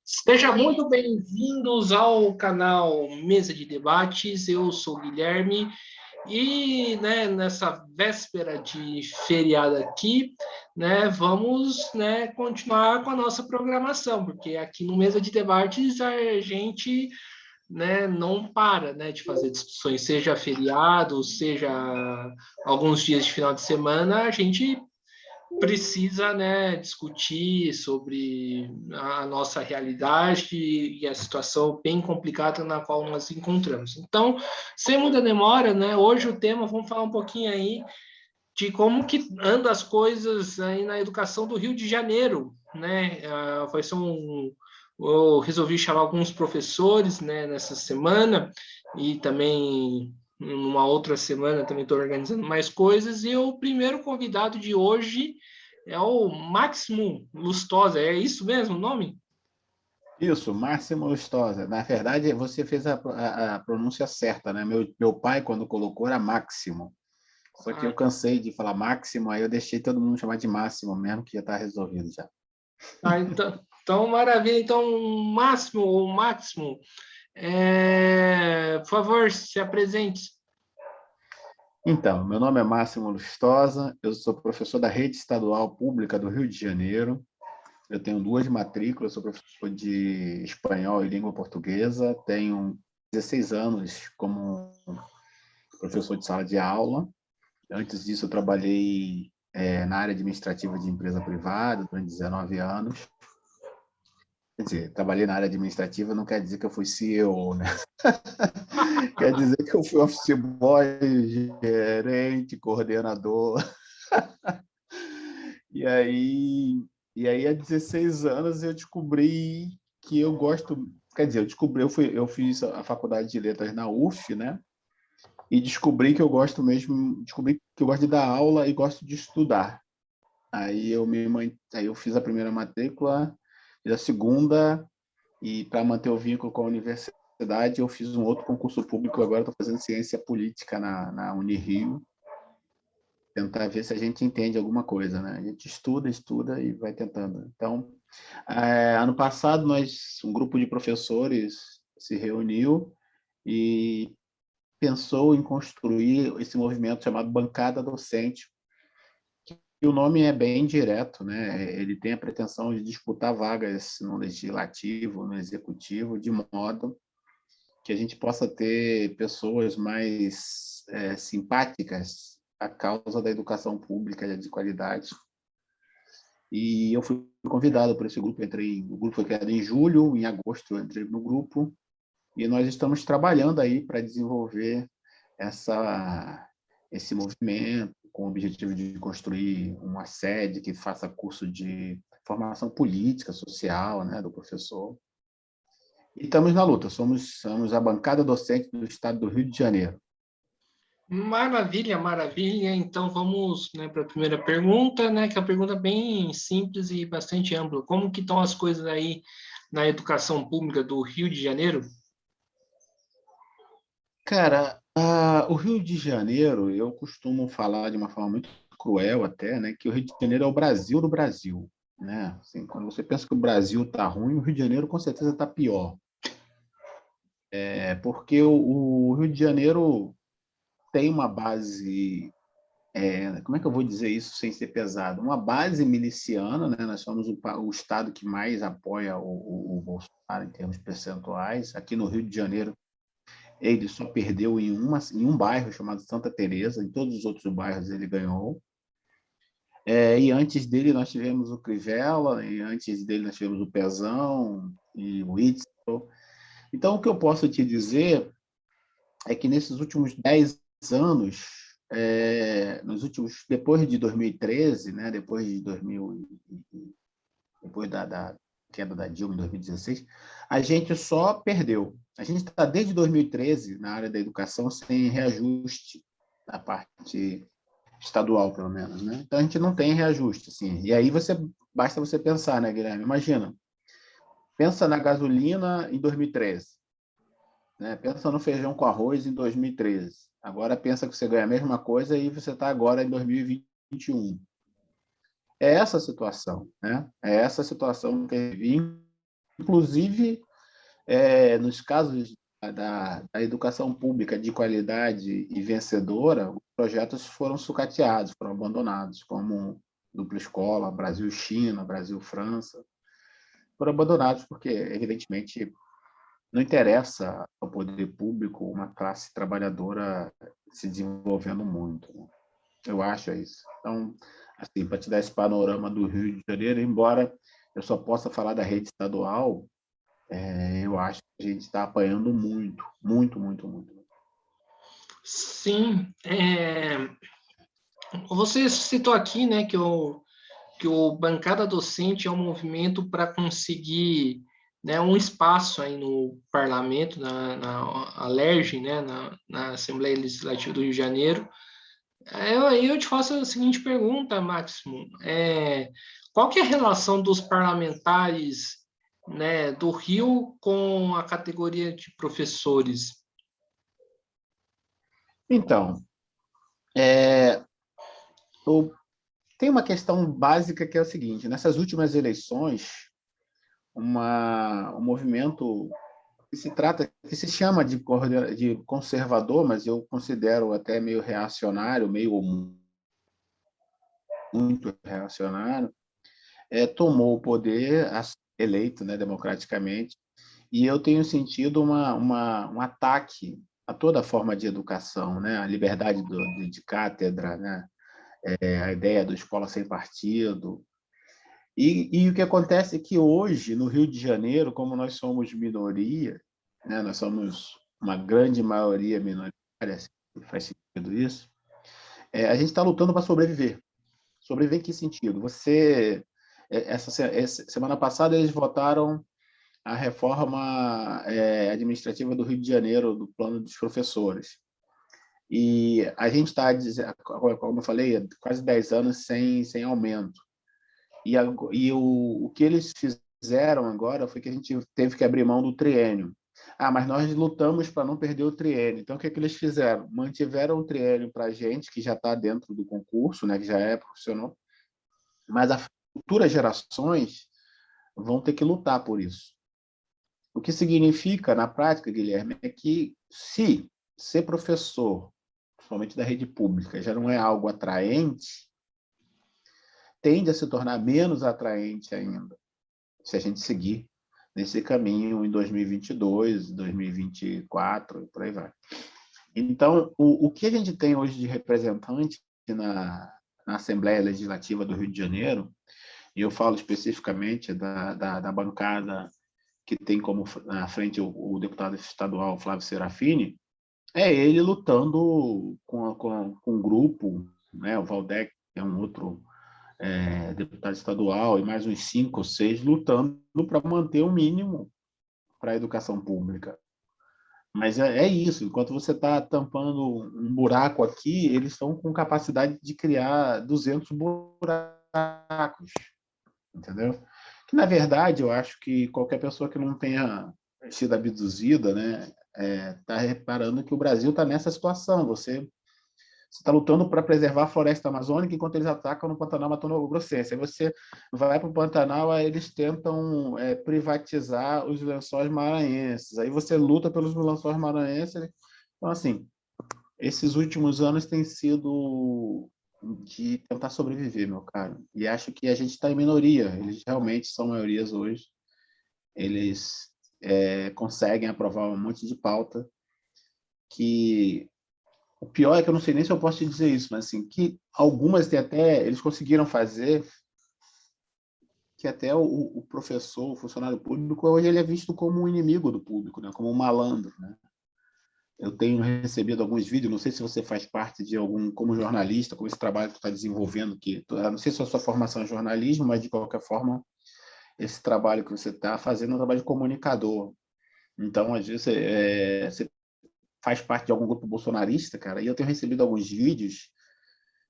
Sejam muito bem-vindos ao canal Mesa de Debates. Eu sou o Guilherme e, nessa véspera de feriado aqui, vamos, continuar com a nossa programação, porque aqui no Mesa de Debates a gente, não para, de fazer discussões, seja feriado, seja alguns dias de final de semana, a gente precisa, discutir sobre a nossa realidade e a situação bem complicada na qual nós nos encontramos. Então, sem muita demora, hoje o tema, vamos falar um pouquinho aí de como que andam as coisas aí na educação do Rio de Janeiro, vai ser eu resolvi chamar alguns professores, nessa semana, e também numa outra semana também estou organizando mais coisas, e o primeiro convidado de hoje é o Máximo Lustosa. É isso mesmo o nome? Isso, Máximo Lustosa. Na verdade, você fez a pronúncia certa, né? Meu pai, quando colocou, era Máximo. Só que eu cansei de falar Máximo, aí eu deixei todo mundo chamar de Máximo mesmo, que já está resolvido já. Então, maravilha. Então, Máximo, por favor, se apresente. Então, meu nome é Máximo Lustosa, eu sou professor da Rede Estadual Pública do Rio de Janeiro. Eu tenho 2 matrículas, sou professor de espanhol e língua portuguesa, tenho 16 anos como professor de sala de aula. Antes disso, eu trabalhei na área administrativa de empresa privada durante 19 anos. Quer dizer, trabalhei na área administrativa não quer dizer que eu fui CEO, né? Quer dizer que eu fui office boy, gerente, coordenador. E aí há 16 anos, eu descobri que eu gosto... Quer dizer, eu fiz a faculdade de letras na UF, né? E descobri que eu gosto de dar aula e gosto de estudar. Aí eu fiz a primeira matrícula, fiz a segunda, e para manter o vínculo com a universidade, eu fiz um outro concurso público. Agora estou fazendo ciência política na Unirio, tentar ver se a gente entende alguma coisa, né? A gente estuda e vai tentando. Então, ano passado, um grupo de professores se reuniu e pensou em construir esse movimento chamado Bancada Docente. E o nome é bem direto, né? Ele tem a pretensão de disputar vagas no legislativo, no executivo, de modo que a gente possa ter pessoas mais simpáticas à causa da educação pública de qualidade. E eu fui convidado por esse grupo, o grupo foi criado em julho, em agosto eu entrei no grupo, e nós estamos trabalhando aí para desenvolver esse movimento, com o objetivo de construir uma sede que faça curso de formação política, social, né, do professor. E estamos na luta, somos a bancada docente do estado do Rio de Janeiro. Maravilha, maravilha. Então, vamos, para a primeira pergunta, que é uma pergunta bem simples e bastante ampla. Como que estão as coisas aí na educação pública do Rio de Janeiro? Cara, o Rio de Janeiro, eu costumo falar de uma forma muito cruel até, né, que o Rio de Janeiro é o Brasil do Brasil, né? Assim, quando você pensa que o Brasil está ruim, o Rio de Janeiro com certeza está pior. Porque o Rio de Janeiro tem uma base, como é que eu vou dizer isso sem ser pesado? Uma base miliciana, né? Nós somos o estado que mais apoia o Bolsonaro em termos percentuais. Aqui no Rio de Janeiro, ele só perdeu em um bairro chamado Santa Teresa, em todos os outros bairros ele ganhou. E antes dele nós tivemos o Crivella, e antes dele nós tivemos o Pezão e o Itzel. Então, o que eu posso te dizer é que nesses últimos 10 anos, depois de 2013, né, depois da queda da Dilma em 2016, a gente só perdeu. A gente está desde 2013 na área da educação sem reajuste na parte estadual, pelo menos, né? Então a gente não tem reajuste, assim. E aí basta você pensar, né, Guilherme? Imagina, pensa na gasolina em 2013, né? Pensa no feijão com arroz em 2013. Agora pensa que você ganha a mesma coisa e você está agora em 2021. É essa a situação, né? É essa a situação que vimos. Inclusive, nos casos da educação pública de qualidade e vencedora, os projetos foram sucateados, foram abandonados, como Dupla Escola, Brasil-China, Brasil-França. Foram abandonados porque, evidentemente, não interessa ao poder público uma classe trabalhadora se desenvolvendo muito, né? Eu acho isso. Então, assim, para te dar esse panorama do Rio de Janeiro, embora eu só possa falar da rede estadual, eu acho que a gente está apanhando muito, muito, muito, muito. Sim, você citou aqui, né, que o Bancada Docente é um movimento para conseguir, né, um espaço aí no parlamento, na ALERJ, né, na Assembleia Legislativa do Rio de Janeiro. Eu te faço a seguinte pergunta, Máximo. Qual que é a relação dos parlamentares, né, do Rio com a categoria de professores? Então, tem uma questão básica que é o seguinte: nessas últimas eleições, um movimento que se chama de conservador, mas eu considero até meio reacionário, meio muito reacionário, tomou o poder, eleito, né, democraticamente, e eu tenho sentido um ataque a toda forma de educação, né, a liberdade de cátedra, né, a ideia da escola sem partido. E o que acontece é que hoje, no Rio de Janeiro, como nós somos minoria, né, nós somos uma grande maioria minoritária, faz sentido isso, a gente está lutando para sobreviver. Sobreviver em que sentido? Essa semana passada, eles votaram a reforma administrativa do Rio de Janeiro, do plano dos professores. E a gente está, como eu falei, quase 10 anos sem aumento. O que eles fizeram agora foi que a gente teve que abrir mão do triênio. Mas nós lutamos para não perder o triênio. Então, o que eles fizeram? Mantiveram o triênio para a gente, que já está dentro do concurso, né, que já é profissional, mas as futuras gerações vão ter que lutar por isso. O que significa, na prática, Guilherme, é que se ser professor, principalmente da rede pública, já não é algo atraente, tende a se tornar menos atraente ainda, se a gente seguir nesse caminho em 2022, 2024 e por aí vai. Então, o que a gente tem hoje de representante na Assembleia Legislativa do Rio de Janeiro, e eu falo especificamente da bancada que tem como na frente o deputado estadual Flávio Serafini, é ele lutando com um grupo, né, o Valdec, que é um outro deputado estadual, e mais uns 5 ou 6 lutando para manter o mínimo para a educação pública. Mas isso, enquanto você está tampando um buraco aqui, eles estão com capacidade de criar 200 buracos, entendeu? Que, na verdade, eu acho que qualquer pessoa que não tenha sido abduzida, né, está reparando que o Brasil está nessa situação. Você está lutando para preservar a floresta amazônica enquanto eles atacam no Pantanal Mato Grossense. Aí você vai para o Pantanal, aí eles tentam privatizar os lençóis maranhenses. Aí você luta pelos lençóis maranhenses. Então, assim, esses últimos anos têm sido de tentar sobreviver, meu caro. E acho que a gente está em minoria. Eles realmente são maiorias hoje. Eles conseguem aprovar um monte de pauta que o pior é que eu não sei nem se eu posso te dizer isso, mas assim, que algumas eles conseguiram fazer que até o professor, o funcionário público, hoje ele é visto como um inimigo do público, né? Como um malandro, né? Eu tenho recebido alguns vídeos, não sei se você faz parte de algum, como jornalista, como esse trabalho que tu está desenvolvendo, não sei se a sua formação é jornalismo, mas de qualquer forma, esse trabalho que você está fazendo é um trabalho de comunicador. Então, às vezes, você faz parte de algum grupo bolsonarista, cara, e eu tenho recebido alguns vídeos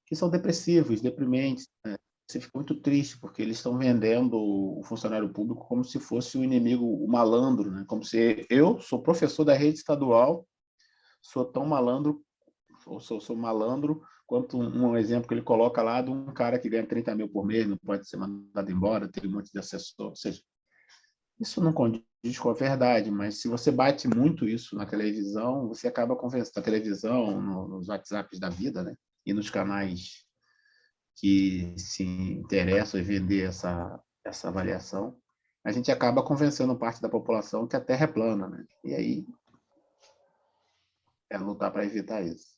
que são depressivos, deprimentes, né? Você fica muito triste, porque eles estão vendendo o funcionário público como se fosse o inimigo, o malandro, né? Como se eu sou professor da rede estadual, sou tão malandro, sou malandro, quanto um exemplo que ele coloca lá de um cara que ganha 30 mil por mês, não pode ser mandado embora, tem um monte de assessor. Ou seja, Isso não condiz com a verdade, mas se você bate muito isso na televisão, você acaba convencendo na televisão, nos WhatsApps da vida, né? E nos canais que se interessam em vender essa avaliação, a gente acaba convencendo parte da população que a Terra é plana, né? E aí é lutar para evitar isso.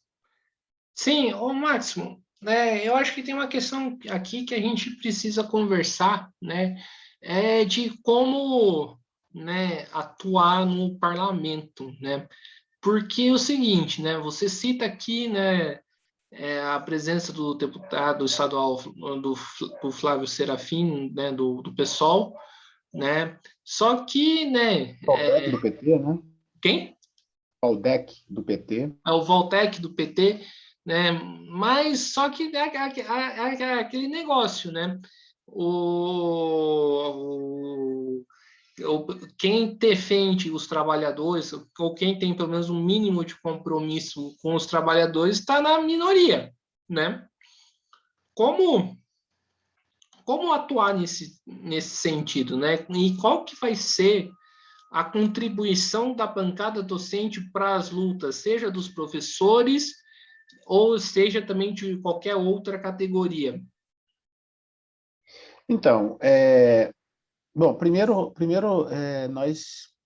Sim, ô Máximo, né, eu acho que tem uma questão aqui que a gente precisa conversar, né, é de como, né, atuar no parlamento, né, porque é o seguinte, né, você cita aqui, né, a presença do deputado estadual do Flávio Serafim, né, do PSOL, né, só que, né, Valdec do PT, né? quem? Valdec do PT. É o Voltec do PT, né? Mas só que é aquele negócio, né? O, quem defende os trabalhadores, ou quem tem pelo menos um mínimo de compromisso com os trabalhadores, está na minoria, né? Como, como atuar nesse sentido, né? E qual que vai ser a contribuição da bancada docente para as lutas, seja dos professores ou seja também de qualquer outra categoria? Então, bom, primeiro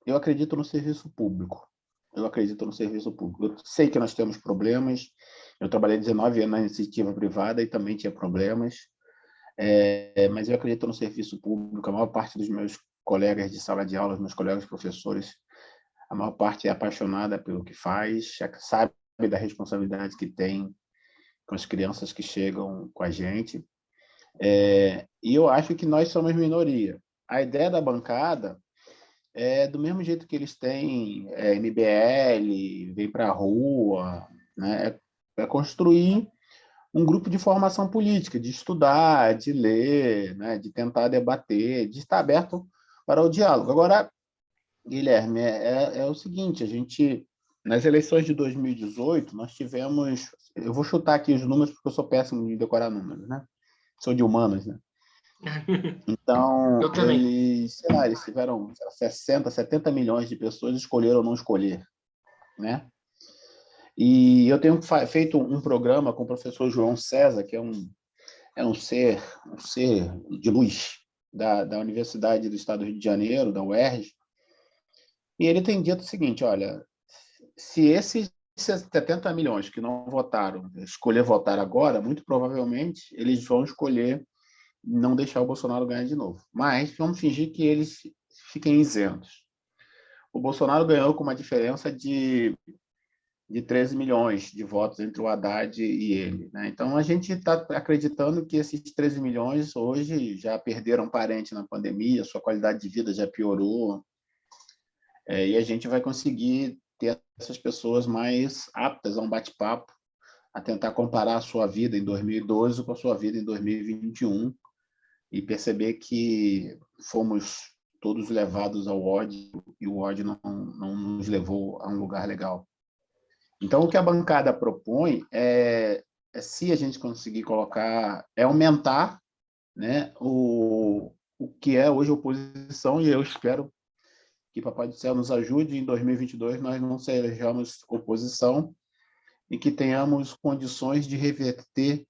eu acredito no serviço público. Eu acredito no serviço público. Eu sei que nós temos problemas. Eu trabalhei 19 anos na iniciativa privada e também tinha problemas. Mas eu acredito no serviço público. A maior parte dos meus colegas de sala de aula, meus colegas professores, a maior parte é apaixonada pelo que faz, sabe da responsabilidade que tem com as crianças que chegam com a gente. E eu acho que nós somos minoria. A ideia da bancada é do mesmo jeito que eles têm MBL, vem para a rua, né? É construir um grupo de formação política, de estudar, de ler, né? De tentar debater, de estar aberto para o diálogo. Agora, Guilherme, é o seguinte, a gente, nas eleições de 2018, nós tivemos, eu vou chutar aqui os números porque eu sou péssimo em decorar números, né? Sou de humanas, né? Então, Eu também. sei lá, eles tiveram 60, 70 milhões de pessoas escolheram não escolher, né? E eu tenho feito um programa com o professor João César, que é um ser de luz da Universidade do Estado do Rio de Janeiro, da UERJ, e ele tem dito o seguinte, olha, se esses 70 milhões que não votaram escolher votar agora, muito provavelmente eles vão escolher não deixar o Bolsonaro ganhar de novo. Mas vamos fingir que eles fiquem isentos. O Bolsonaro ganhou com uma diferença de 13 milhões de votos entre o Haddad e ele, né? Então, a gente está acreditando que esses 13 milhões hoje já perderam parente na pandemia, sua qualidade de vida já piorou, e a gente vai conseguir ter essas pessoas mais aptas a um bate-papo, a tentar comparar a sua vida em 2012 com a sua vida em 2021 e perceber que fomos todos levados ao ódio e o ódio não nos levou a um lugar legal. Então, o que a bancada propõe se a gente conseguir colocar, aumentar, né, o que é hoje a oposição, e eu espero que Papai do Céu nos ajude em 2022 nós não sejamos oposição e que tenhamos condições de reverter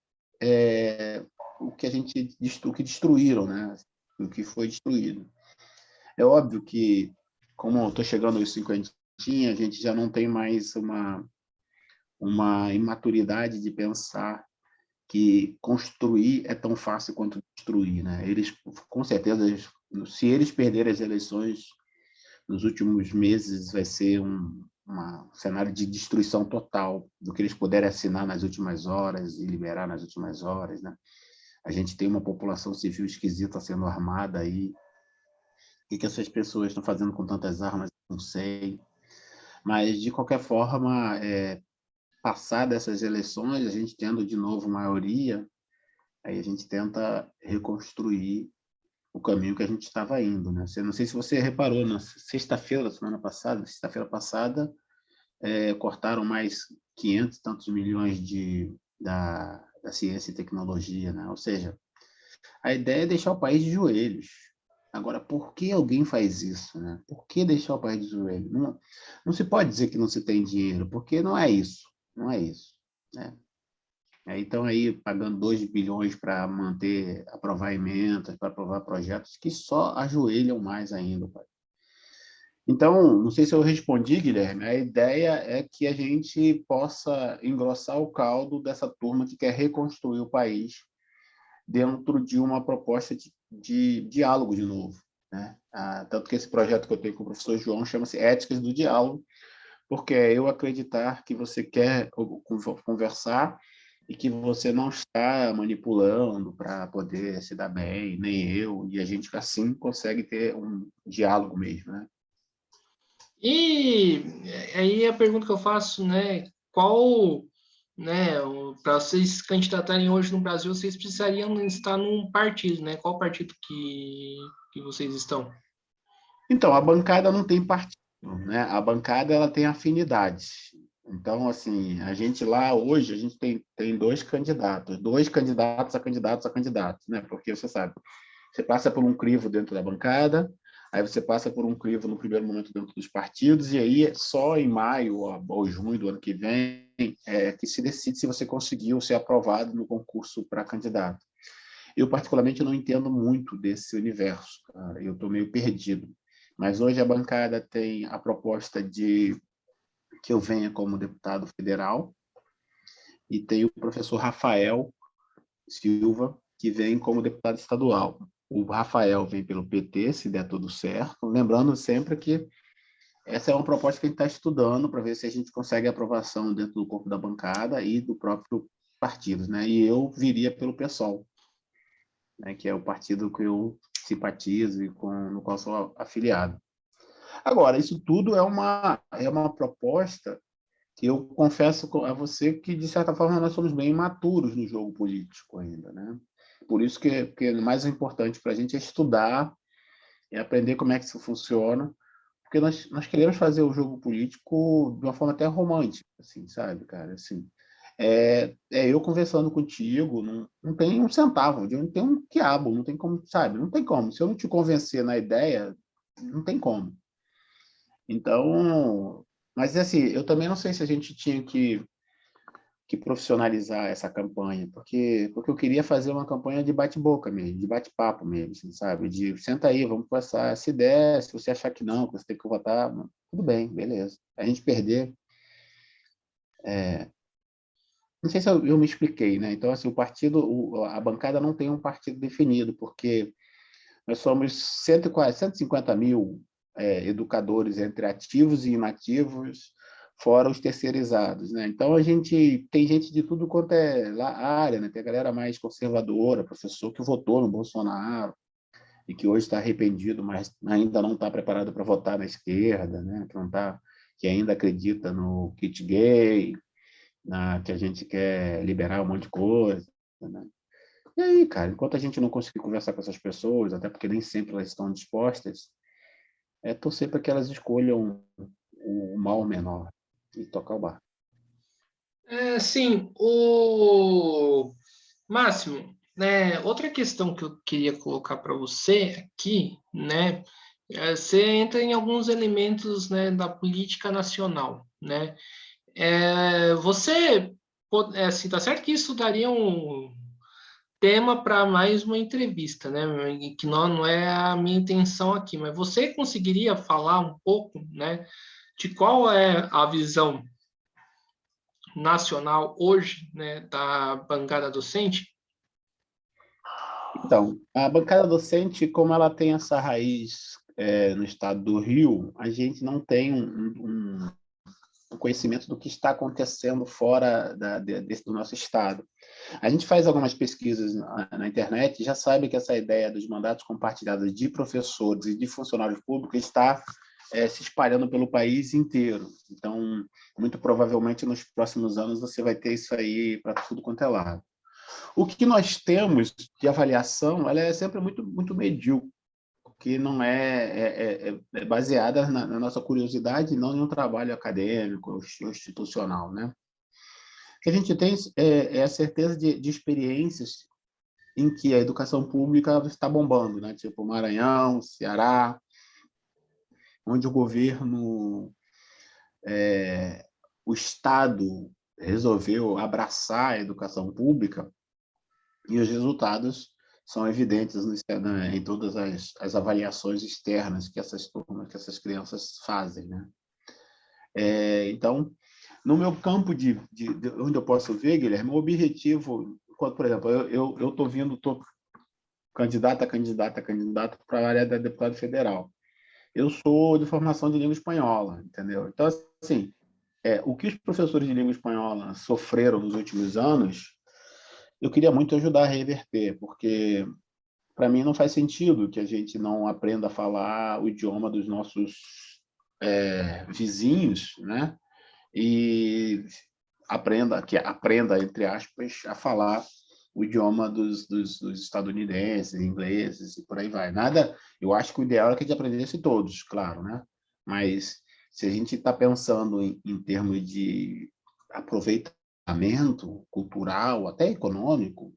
o que o que destruíram, né? O que foi destruído. É óbvio que, como eu estou chegando aos 50, a gente já não tem mais uma imaturidade de pensar que construir é tão fácil quanto destruir, né? Eles, com certeza, se eles perderem as eleições nos últimos meses, vai ser um cenário de destruição total do que eles puderem assinar nas últimas horas e liberar nas últimas horas, né? A gente tem uma população civil esquisita sendo armada aí. O que essas pessoas estão fazendo com tantas armas? Não sei. Mas, de qualquer forma, passar dessas eleições, a gente tendo de novo maioria, aí a gente tenta reconstruir o caminho que a gente estava indo, né? Não sei se você reparou, na sexta-feira da semana passada, sexta-feira passada, cortaram mais 500 e tantos milhões da ciência e tecnologia, né? Ou seja, a ideia é deixar o país de joelhos. Agora, por que alguém faz isso, né? Por que deixar o país de joelho? Não, não se pode dizer que não se tem dinheiro, porque não é isso, não é isso, né? Então, aí, pagando 2 bilhões para manter, aprovar emendas, para aprovar projetos que só ajoelham mais ainda, pai. Então, não sei se eu respondi, Guilherme. A ideia é que a gente possa engrossar o caldo dessa turma que quer reconstruir o país dentro de uma proposta de diálogo de novo, né? Tanto que esse projeto que eu tenho com o professor João chama-se Éticas do Diálogo, porque é eu acreditar que você quer conversar e que você não está manipulando para poder se dar bem, nem eu, e a gente assim consegue ter um diálogo mesmo, né? E aí a pergunta que eu faço, né, qual, né, para vocês se candidatarem hoje no Brasil, vocês precisariam estar num partido, né? Qual partido que vocês estão? Então, a bancada não tem partido, né? A bancada ela tem afinidades. Então, assim, a gente lá hoje, a gente tem dois candidatos a candidatos a candidatos, né? Porque você sabe, você passa por um crivo dentro da bancada, aí você passa por um crivo no primeiro momento dentro dos partidos, e aí só em maio ou junho do ano que vem é que se decide se você conseguiu ser aprovado no concurso para candidato. Eu, particularmente, não entendo muito desse universo, cara. Eu estou meio perdido. Mas hoje a bancada tem a proposta de que eu venha como deputado federal e tem o professor Rafael Silva, que vem como deputado estadual. O Rafael vem pelo PT, se der tudo certo. Lembrando sempre que essa é uma proposta que a gente está estudando para ver se a gente consegue aprovação dentro do corpo da bancada e do próprio partido, né? E eu viria pelo PSOL, né? Que é o partido que eu simpatizo e no qual sou afiliado. Agora, isso tudo é uma proposta que eu confesso a você que, de certa forma, nós somos bem imaturos no jogo político ainda, né? Por isso que o mais importante para a gente é estudar, é aprender como é que isso funciona, porque nós queremos fazer o jogo político de uma forma até romântica, assim, sabe, cara? Assim, eu conversando contigo, não tem um centavo, não tem um quiabo, não tem como, sabe? Não tem como. Se eu não te convencer na ideia, não tem como. Então, mas assim, eu também não sei se a gente tinha que profissionalizar essa campanha, porque eu queria fazer uma campanha de bate-boca mesmo, de bate-papo mesmo, assim, sabe? De senta aí, vamos conversar. Se der, se você achar que não, que você tem que votar, tudo bem, beleza. A gente perder. Não sei se eu me expliquei, né? Então, assim, a bancada não tem um partido definido, porque nós somos 150 mil educadores entre ativos e inativos, fora os terceirizados, né? Então, a gente tem gente de tudo quanto é área, né? Tem a galera mais conservadora, professor que votou no Bolsonaro e que hoje está arrependido, mas ainda não está preparado para votar na esquerda, né? Que ainda acredita no kit gay, que a gente quer liberar um monte de coisa, né? E aí, cara, enquanto a gente não conseguir conversar com essas pessoas, até porque nem sempre elas estão dispostas, é torcer para que elas escolham o mal menor e tocar o barco. Sim, o Máximo, né, outra questão que eu queria colocar para você aqui, né, você entra em alguns elementos, né, da política nacional, né? Você, assim, tá certo que isso daria um tema para mais uma entrevista, né? Que não é a minha intenção aqui, mas você conseguiria falar um pouco, né, de qual é a visão nacional hoje, né, da bancada docente? Então, a bancada docente, como ela tem essa raiz no estado do Rio, a gente não tem um conhecimento do que está acontecendo fora do nosso estado. A gente faz algumas pesquisas na internet e já sabe que essa ideia dos mandatos compartilhados de professores e de funcionários públicos está se espalhando pelo país inteiro. Então, muito provavelmente, nos próximos anos, você vai ter isso aí para tudo quanto é lado. O que nós temos de avaliação, ela é sempre muito, muito medíocre, porque não é baseada na nossa curiosidade, não em um trabalho acadêmico ou institucional, né? O que a gente tem é a certeza de experiências em que a educação pública está bombando, né? Tipo Maranhão, Ceará, onde o governo, o Estado resolveu abraçar a educação pública e os resultados são evidentes em todas as avaliações externas que essas turmas, que essas crianças fazem, né? Então, no meu campo de onde eu posso ver, Guilherme, o objetivo, por exemplo, eu estou candidato para a área da deputado federal. Eu sou de formação de língua espanhola, entendeu? Então, assim, o que os professores de língua espanhola sofreram nos últimos anos, eu queria muito ajudar a reverter, porque para mim não faz sentido que a gente não aprenda a falar o idioma dos nossos vizinhos, né? E aprenda, entre aspas, a falar o idioma dos estadunidenses, ingleses e por aí vai. Nada, eu acho que o ideal é que a gente aprendesse todos, claro, né? Mas se a gente está pensando em termos de aproveitamento cultural, até econômico,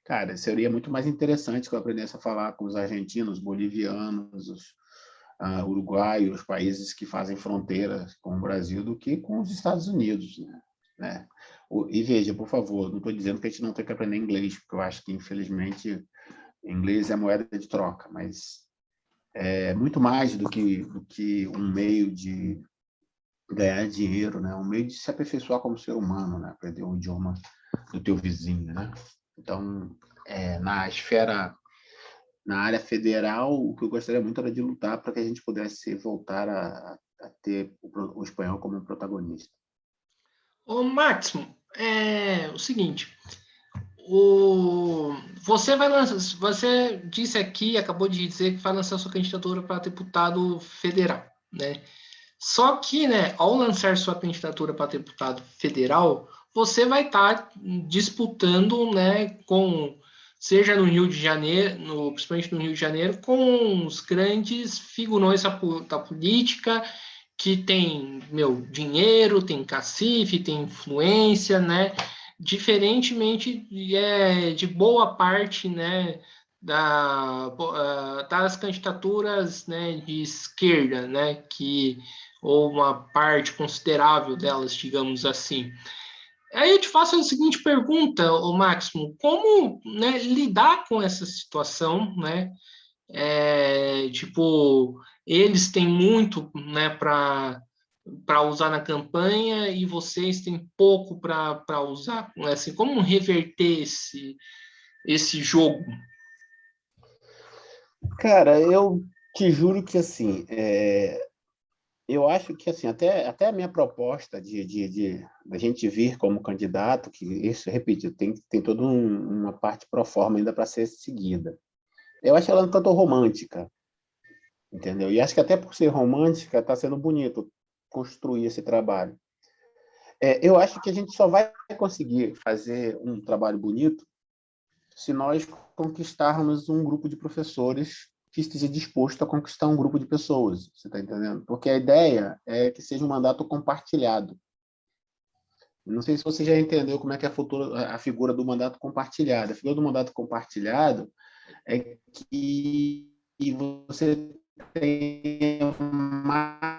cara, seria muito mais interessante que eu aprendesse a falar com os argentinos, bolivianos, os uruguaios, países que fazem fronteira com o Brasil, do que com os Estados Unidos, né? E veja, por favor, não estou dizendo que a gente não tem que aprender inglês, porque eu acho que, infelizmente, inglês é moeda de troca, mas é muito mais do que um meio de ganhar dinheiro, né? Um meio de se aperfeiçoar como ser humano, né? Aprender o idioma do teu vizinho, né? Então, na esfera, na área federal, o que eu gostaria muito era de lutar para que a gente pudesse voltar a ter o espanhol como um protagonista. Ô, Máximo, é o seguinte, você disse aqui, acabou de dizer que vai lançar sua candidatura para deputado federal, né? Só que, né, ao lançar sua candidatura para deputado federal, você vai estar disputando, né, seja no Rio de Janeiro, principalmente no Rio de Janeiro, com os grandes figurões da política que tem, dinheiro, tem cacife, tem influência, né? Diferentemente de boa parte, né, das candidaturas, né, de esquerda, né, ou uma parte considerável delas, digamos assim. Aí eu te faço a seguinte pergunta, o Máximo, como, né, lidar com essa situação, né? Tipo, eles têm muito, né, para usar na campanha e vocês têm pouco para usar. Assim, como reverter esse jogo? Cara, eu te juro que assim, eu acho que assim, até a minha proposta de da gente vir como candidato, que isso, repito, tem toda uma parte pro forma ainda para ser seguida. Eu acho ela um tanto romântica, entendeu? E acho que até por ser romântica, está sendo bonito construir esse trabalho. Eu acho que a gente só vai conseguir fazer um trabalho bonito se nós conquistarmos um grupo de professores que esteja disposto a conquistar um grupo de pessoas, você está entendendo? Porque a ideia é que seja um mandato compartilhado. Não sei se você já entendeu como é que é a figura do mandato compartilhado. A figura do mandato compartilhado é que você tem mais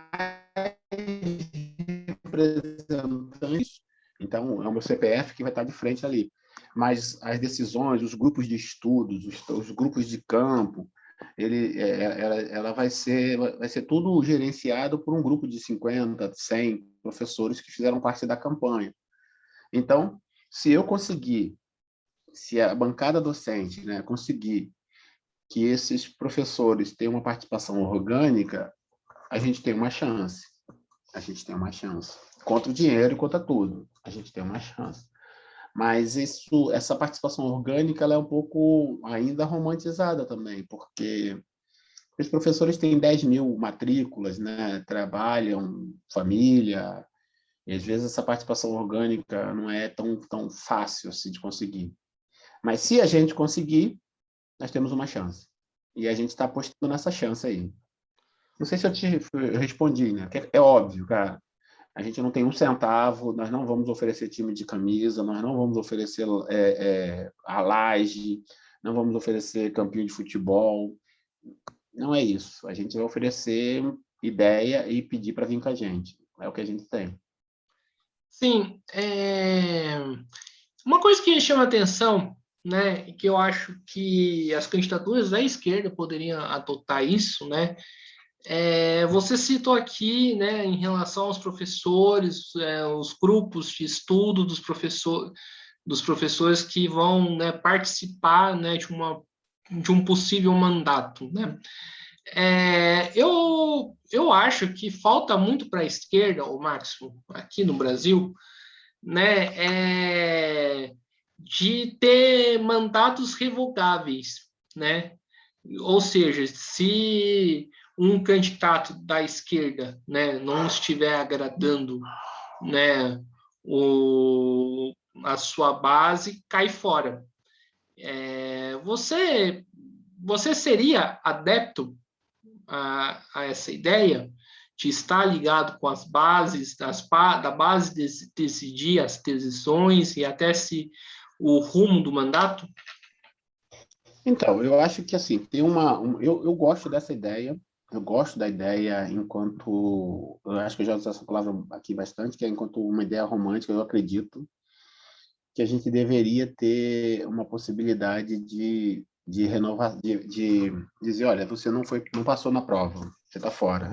representantes, então é o meu CPF que vai estar de frente ali. Mas as decisões, os grupos de estudos, os grupos de campo, ela vai ser tudo gerenciado por um grupo de 50, 100 professores que fizeram parte da campanha. Então, se a bancada docente, né, conseguir que esses professores tenham uma participação orgânica, a gente tem uma chance. A gente tem uma chance. Contra o dinheiro e contra tudo. A gente tem uma chance. Mas essa participação orgânica ela é um pouco ainda romantizada também, porque os professores têm 10 mil matrículas, né? Trabalham, família, e às vezes essa participação orgânica não é tão fácil assim de conseguir. Mas se a gente conseguir, nós temos uma chance. E a gente está apostando nessa chance aí. Não sei se eu respondi, né? É óbvio, cara. A gente não tem um centavo, nós não vamos oferecer time de camisa, nós não vamos oferecer a laje, não vamos oferecer campinho de futebol. Não é isso. A gente vai oferecer ideia e pedir para vir com a gente. É o que a gente tem. Sim, uma coisa que chama atenção, né, e que eu acho que as candidaturas da esquerda poderiam adotar isso, né, você citou aqui, né, em relação aos professores, os grupos de estudo dos professores que vão, né, participar, né, de um possível mandato, né? Eu acho que falta muito para a esquerda, o Máximo, aqui no Brasil, né, de ter mandatos revogáveis, né? Ou seja, se um candidato da esquerda, né, não estiver agradando, né, a sua base, cai fora. Você seria adepto a essa ideia de estar ligado com as bases, da base decidir as decisões e até se o rumo do mandato? Então, eu acho que assim, eu gosto dessa ideia, eu gosto da ideia enquanto, eu acho que eu já usei essa palavra aqui bastante, que é enquanto uma ideia romântica, eu acredito que a gente deveria ter uma possibilidade de renovar, de dizer, olha, você não passou na prova, você está fora.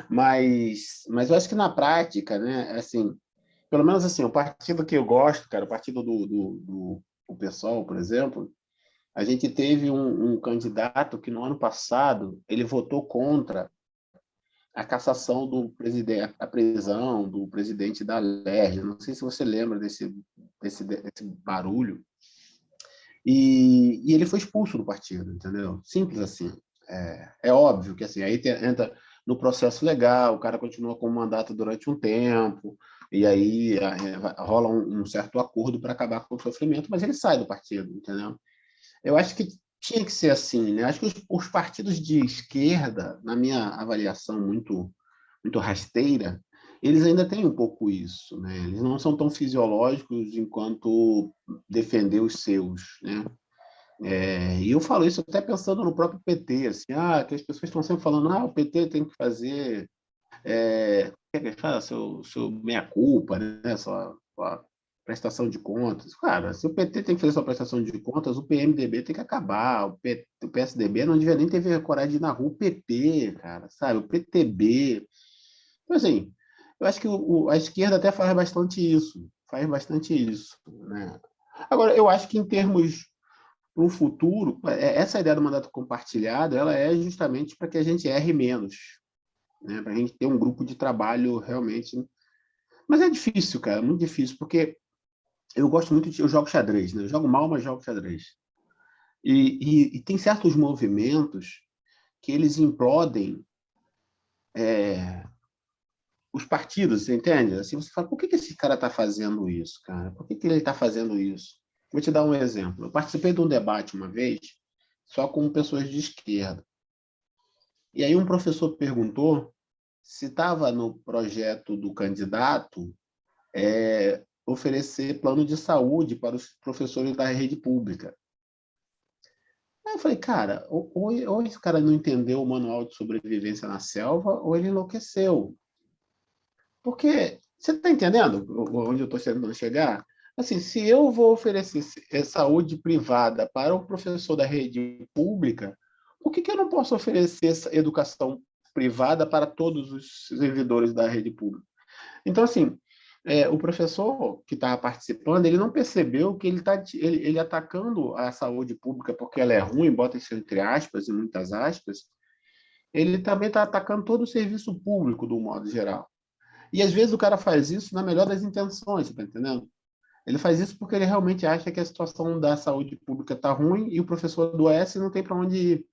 Mas eu acho que na prática, né, assim, pelo menos assim, o partido que eu gosto, cara, o partido do o PSOL, por exemplo, a gente teve um candidato que no ano passado ele votou contra a cassação do presidente, a prisão do presidente da Alerj. Não sei se você lembra desse barulho. E ele foi expulso do partido, entendeu? Simples assim. É óbvio que assim, aí entra no processo legal, o cara continua com o mandato durante um tempo, e aí rola um certo acordo para acabar com o sofrimento, mas ele sai do partido, entendeu? Eu acho que tinha que ser assim, né? Acho que os partidos de esquerda, na minha avaliação muito rasteira, eles ainda têm um pouco isso, né? Eles não são tão fisiológicos enquanto defender os seus, né? E eu falo isso até pensando no próprio PT, assim, que as pessoas estão sempre falando, o PT tem que fazer, como é que fala, seu meia-culpa, né? Sua prestação de contas. Cara, se o PT tem que fazer sua prestação de contas, o PMDB tem que acabar, o PSDB não devia nem ter coragem de ir na rua, o PP, cara, sabe? O PTB. Então, assim, eu acho que a esquerda até faz bastante isso, né? Agora, eu acho que em termos para o futuro, essa ideia do mandato compartilhado, ela é justamente para que a gente erre menos, né? Para a gente ter um grupo de trabalho realmente. Mas é difícil, cara, muito difícil, porque eu gosto muito eu jogo xadrez, né? Eu jogo mal, mas jogo xadrez. E tem certos movimentos que eles implodem os partidos, você entende? Assim, você fala, por que esse cara está fazendo isso, cara? Por que ele está fazendo isso? Vou te dar um exemplo. Eu participei de um debate uma vez, só com pessoas de esquerda. E aí um professor perguntou se estava no projeto do candidato oferecer plano de saúde para os professores da rede pública. Aí eu falei, cara, ou esse cara não entendeu o manual de sobrevivência na selva, ou ele enlouqueceu. Porque, você está entendendo onde eu estou tentando chegar? Assim, se eu vou oferecer saúde privada para o professor da rede pública, por que eu não posso oferecer essa educação privada para todos os servidores da rede pública? Então, assim, o professor que estava participando, ele não percebeu que ele está ele atacando a saúde pública porque ela é ruim, bota isso entre aspas e muitas aspas, ele também está atacando todo o serviço público, do modo geral. E às vezes o cara faz isso na melhor das intenções, você está entendendo? Ele faz isso porque ele realmente acha que a situação da saúde pública está ruim e o professor adoece e não tem para onde ir.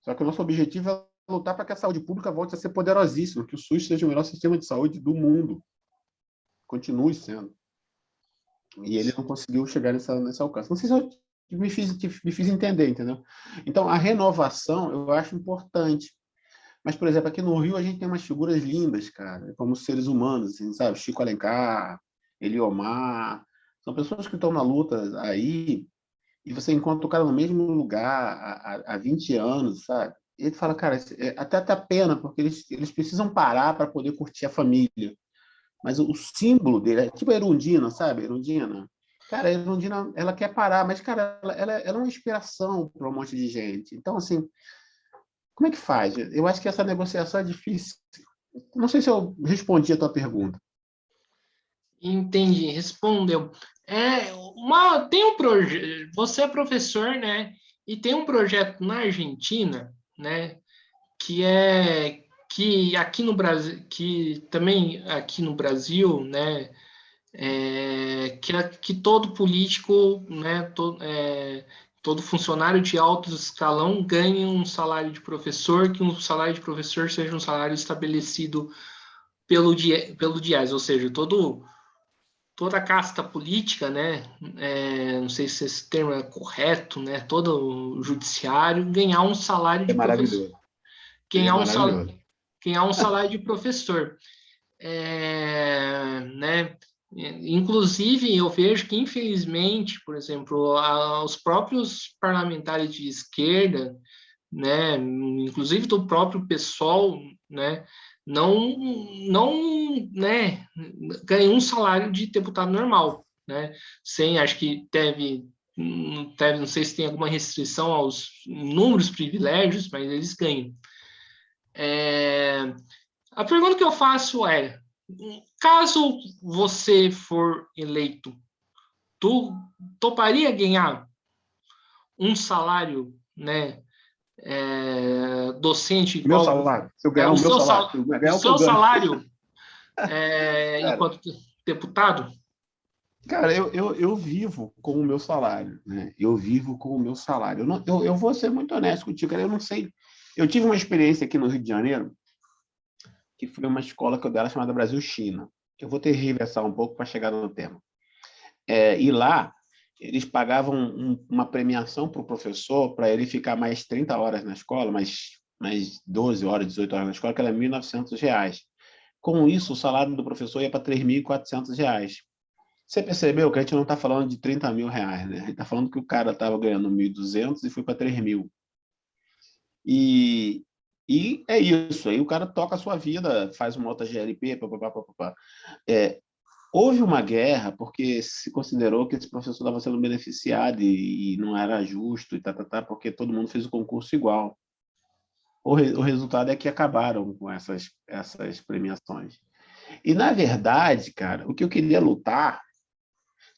Só que o nosso objetivo é lutar para que a saúde pública volte a ser poderosíssima, que o SUS seja o melhor sistema de saúde do mundo. Continue sendo. E ele não conseguiu chegar nesse alcance. Não sei se eu me fiz entender, entendeu? Então, a renovação eu acho importante. Mas, por exemplo, aqui no Rio a gente tem umas figuras lindas, cara, como seres humanos, assim, sabe? Chico Alencar, Eliomar, são pessoas que estão na luta aí e você encontra o cara no mesmo lugar há 20 anos, sabe? E ele fala, cara, até tá pena, porque eles precisam parar para poder curtir a família. Mas o símbolo dele é tipo a Erundina, sabe? Erundina. Cara, a Erundina, ela quer parar, mas, cara, ela é uma inspiração para um monte de gente. Então, assim, como é que faz? Eu acho que essa negociação é difícil. Não sei se eu respondi a tua pergunta. Entendi, respondeu. Tem um projeto, você é professor, né? E tem um projeto na Argentina, né? Que aqui no Brasil, que também aqui no Brasil, né? Que todo político, né? Todo funcionário de alto escalão ganhe um salário de professor, que um salário de professor seja um salário estabelecido pelo DIES, ou seja, toda a casta política, né? Não sei se esse termo é correto, né? Todo o judiciário ganhar um salário É de professor, maravilhoso. Seria ganhar um salário, maravilhoso. ganhar um salário de professor, né? Inclusive, eu vejo que, infelizmente, por exemplo, os próprios parlamentares de esquerda, né, inclusive do próprio pessoal, né, não, né, ganha um salário de deputado normal, né, sem, acho que não sei se tem alguma restrição aos inúmeros privilégios, mas eles ganham. A pergunta que eu faço é, caso você for eleito, tu toparia ganhar um salário, né, docente Meu igual salário. Se eu ganhar o meu salário. Se eu o ganhar o que eu seu ganho. salário Cara, enquanto deputado? cara, eu vivo com o meu salário, né? Eu vivo com o meu salário. Eu vou ser muito honesto contigo, cara. Eu não sei. Eu tive uma experiência aqui no Rio de Janeiro, que foi uma escola que eu dei chamada Brasil-China. Eu vou ter que reversar um pouco para chegar no tema. E lá, eles pagavam uma premiação para o professor para ele ficar mais 30 horas na escola, mais 12 horas, 18 horas na escola, que era R$ 1.900. Com isso, o salário do professor ia para R$ 3.400. Você percebeu que a gente não está falando de R$ 30.000, né? A gente está falando que o cara estava ganhando 1.200 e foi para 3.000. E, e é isso. Aí o cara toca a sua vida, faz uma outra GLP, papapá, papapá. Houve uma guerra porque se considerou que esse professor estava sendo beneficiado e não era justo, porque todo mundo fez o concurso igual. O resultado é que acabaram com essas premiações. E, na verdade, cara, o que eu queria lutar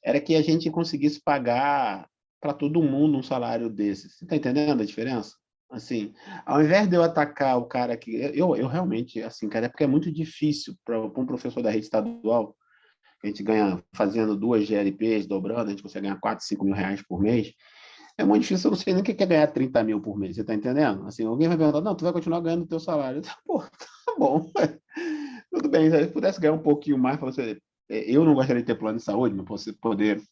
era que a gente conseguisse pagar para todo mundo um salário desse. Você está entendendo a diferença? Assim, ao invés de eu atacar o cara que... Eu realmente, assim, cara, é porque é muito difícil para um professor da rede estadual, a gente ganha fazendo 2 GLPs, dobrando, a gente consegue ganhar 4, 5 mil reais por mês. É muito difícil, eu não sei nem o que é ganhar 30 mil por mês, você está entendendo? Assim, alguém vai perguntar, não, tu vai continuar ganhando o teu salário. Pô, tá bom, tudo bem, se eu pudesse ganhar um pouquinho mais, para você, eu não gostaria de ter plano de saúde, mas você poder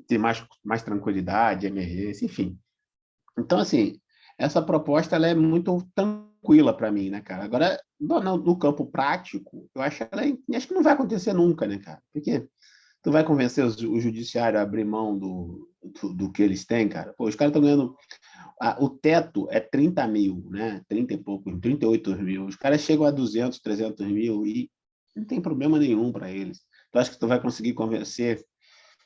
ter mais tranquilidade, emergência, enfim. Então, assim, essa proposta ela é muito tranquila para mim, né, cara? Agora, no campo prático, eu acho que não vai acontecer nunca, né, cara? Porque tu vai convencer o judiciário a abrir mão do que eles têm, cara? Pô, os caras estão ganhando. O teto é 30 mil, né? 30 e pouco, 38 mil. Os caras chegam a 200, 300 mil e não tem problema nenhum para eles. Tu acha que tu vai conseguir convencer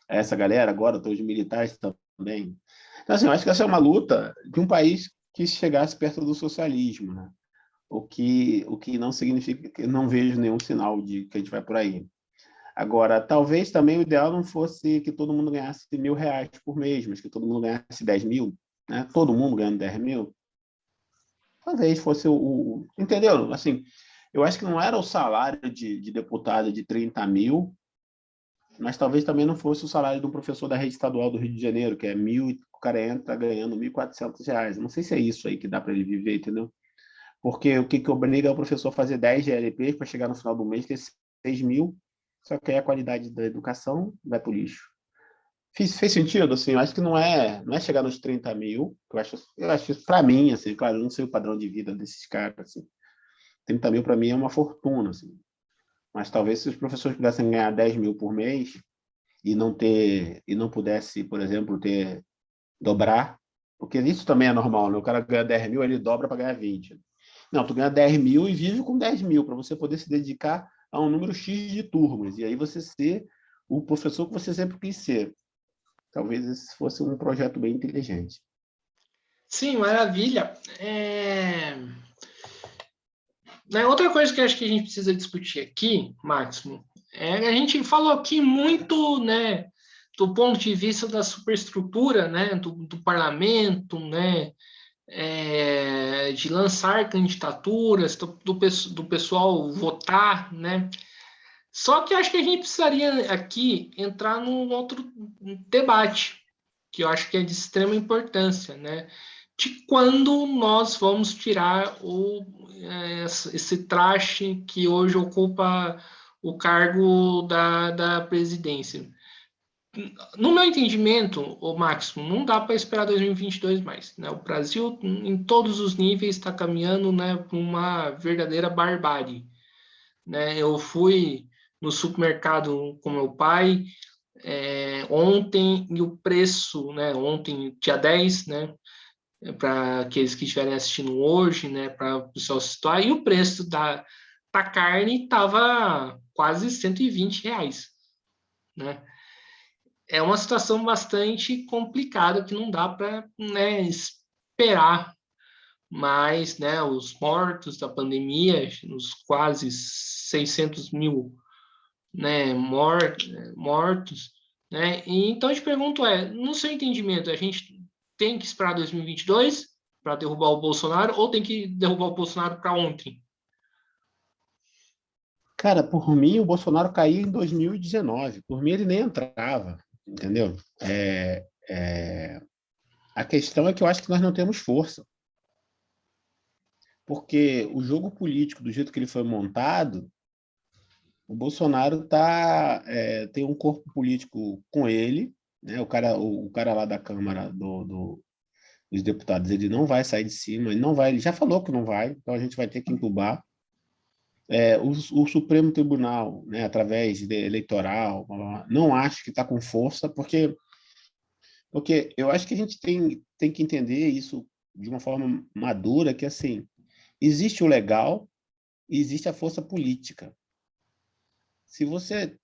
essa galera agora, os militares também? Então, assim, eu acho que essa é uma luta de um país que chegasse perto do socialismo, né? O que não significa que eu não vejo nenhum sinal de que a gente vai por aí. Agora, talvez também o ideal não fosse que todo mundo ganhasse R$ 1.000 por mês, mas que todo mundo ganhasse 10 mil, né? Todo mundo ganhando 10 mil. Talvez fosse entendeu? Assim, eu acho que não era o salário de deputado de 30 mil, mas talvez também não fosse o salário do professor da rede estadual do Rio de Janeiro, que é mil, e o cara entra ganhando R$ 1.400. Não sei se é isso aí que dá para ele viver, entendeu? Porque o que obriga é o professor a fazer 10 GLPs para chegar no final do mês ter 6 mil, só que aí a qualidade da educação vai para o lixo. Fez sentido? Assim, eu acho que não é chegar nos 30 mil, eu acho isso para mim, assim, claro, eu não sei o padrão de vida desses caras, assim, 30 mil para mim é uma fortuna, assim, mas talvez se os professores pudessem ganhar 10 mil por mês e não pudesse, por exemplo, ter dobrar, porque isso também é normal, né? O cara ganha 10 mil, ele dobra para ganhar 20. Não, tu ganha 10 mil e vive com 10 mil, para você poder se dedicar a um número X de turmas, e aí você ser o professor que você sempre quis ser. Talvez esse fosse um projeto bem inteligente. Sim, maravilha. Outra coisa que eu acho que a gente precisa discutir aqui, Máximo, a gente falou aqui muito, né, do ponto de vista da superestrutura, né, do parlamento, né, de lançar candidaturas, do pessoal votar, né. Só que eu acho que a gente precisaria aqui entrar num outro debate, que eu acho que é de extrema importância, né? De quando nós vamos tirar esse traste que hoje ocupa o cargo da presidência. No meu entendimento, o Máximo, não dá para esperar 2022 mais. Né? O Brasil, em todos os níveis, está caminhando, né, para uma verdadeira barbárie. Né? Eu fui no supermercado com meu pai ontem, e o preço, né, ontem, dia 10, né, para aqueles que estiverem assistindo hoje, né, para o pessoal situar, e o preço da carne estava quase R$ 120, né? É uma situação bastante complicada que não dá para, né, esperar mais, né, os mortos da pandemia, os quase 600 mil, né, mortos, né? E então eu te pergunto no seu entendimento, a gente tem que esperar 2022 para derrubar o Bolsonaro ou tem que derrubar o Bolsonaro para ontem? Cara, por mim, o Bolsonaro caía em 2019. Por mim, ele nem entrava, entendeu? A questão é que eu acho que nós não temos força. Porque o jogo político, do jeito que ele foi montado, o Bolsonaro tem um corpo político com ele, né? O cara lá da Câmara dos Deputados, ele não vai sair de cima, ele não vai, ele já falou que não vai, então a gente vai ter que entubar. O Supremo Tribunal, né, através de eleitoral, não acho que está com força, porque eu acho que a gente tem que entender isso de uma forma madura, que assim, existe o legal e existe a força política. Se você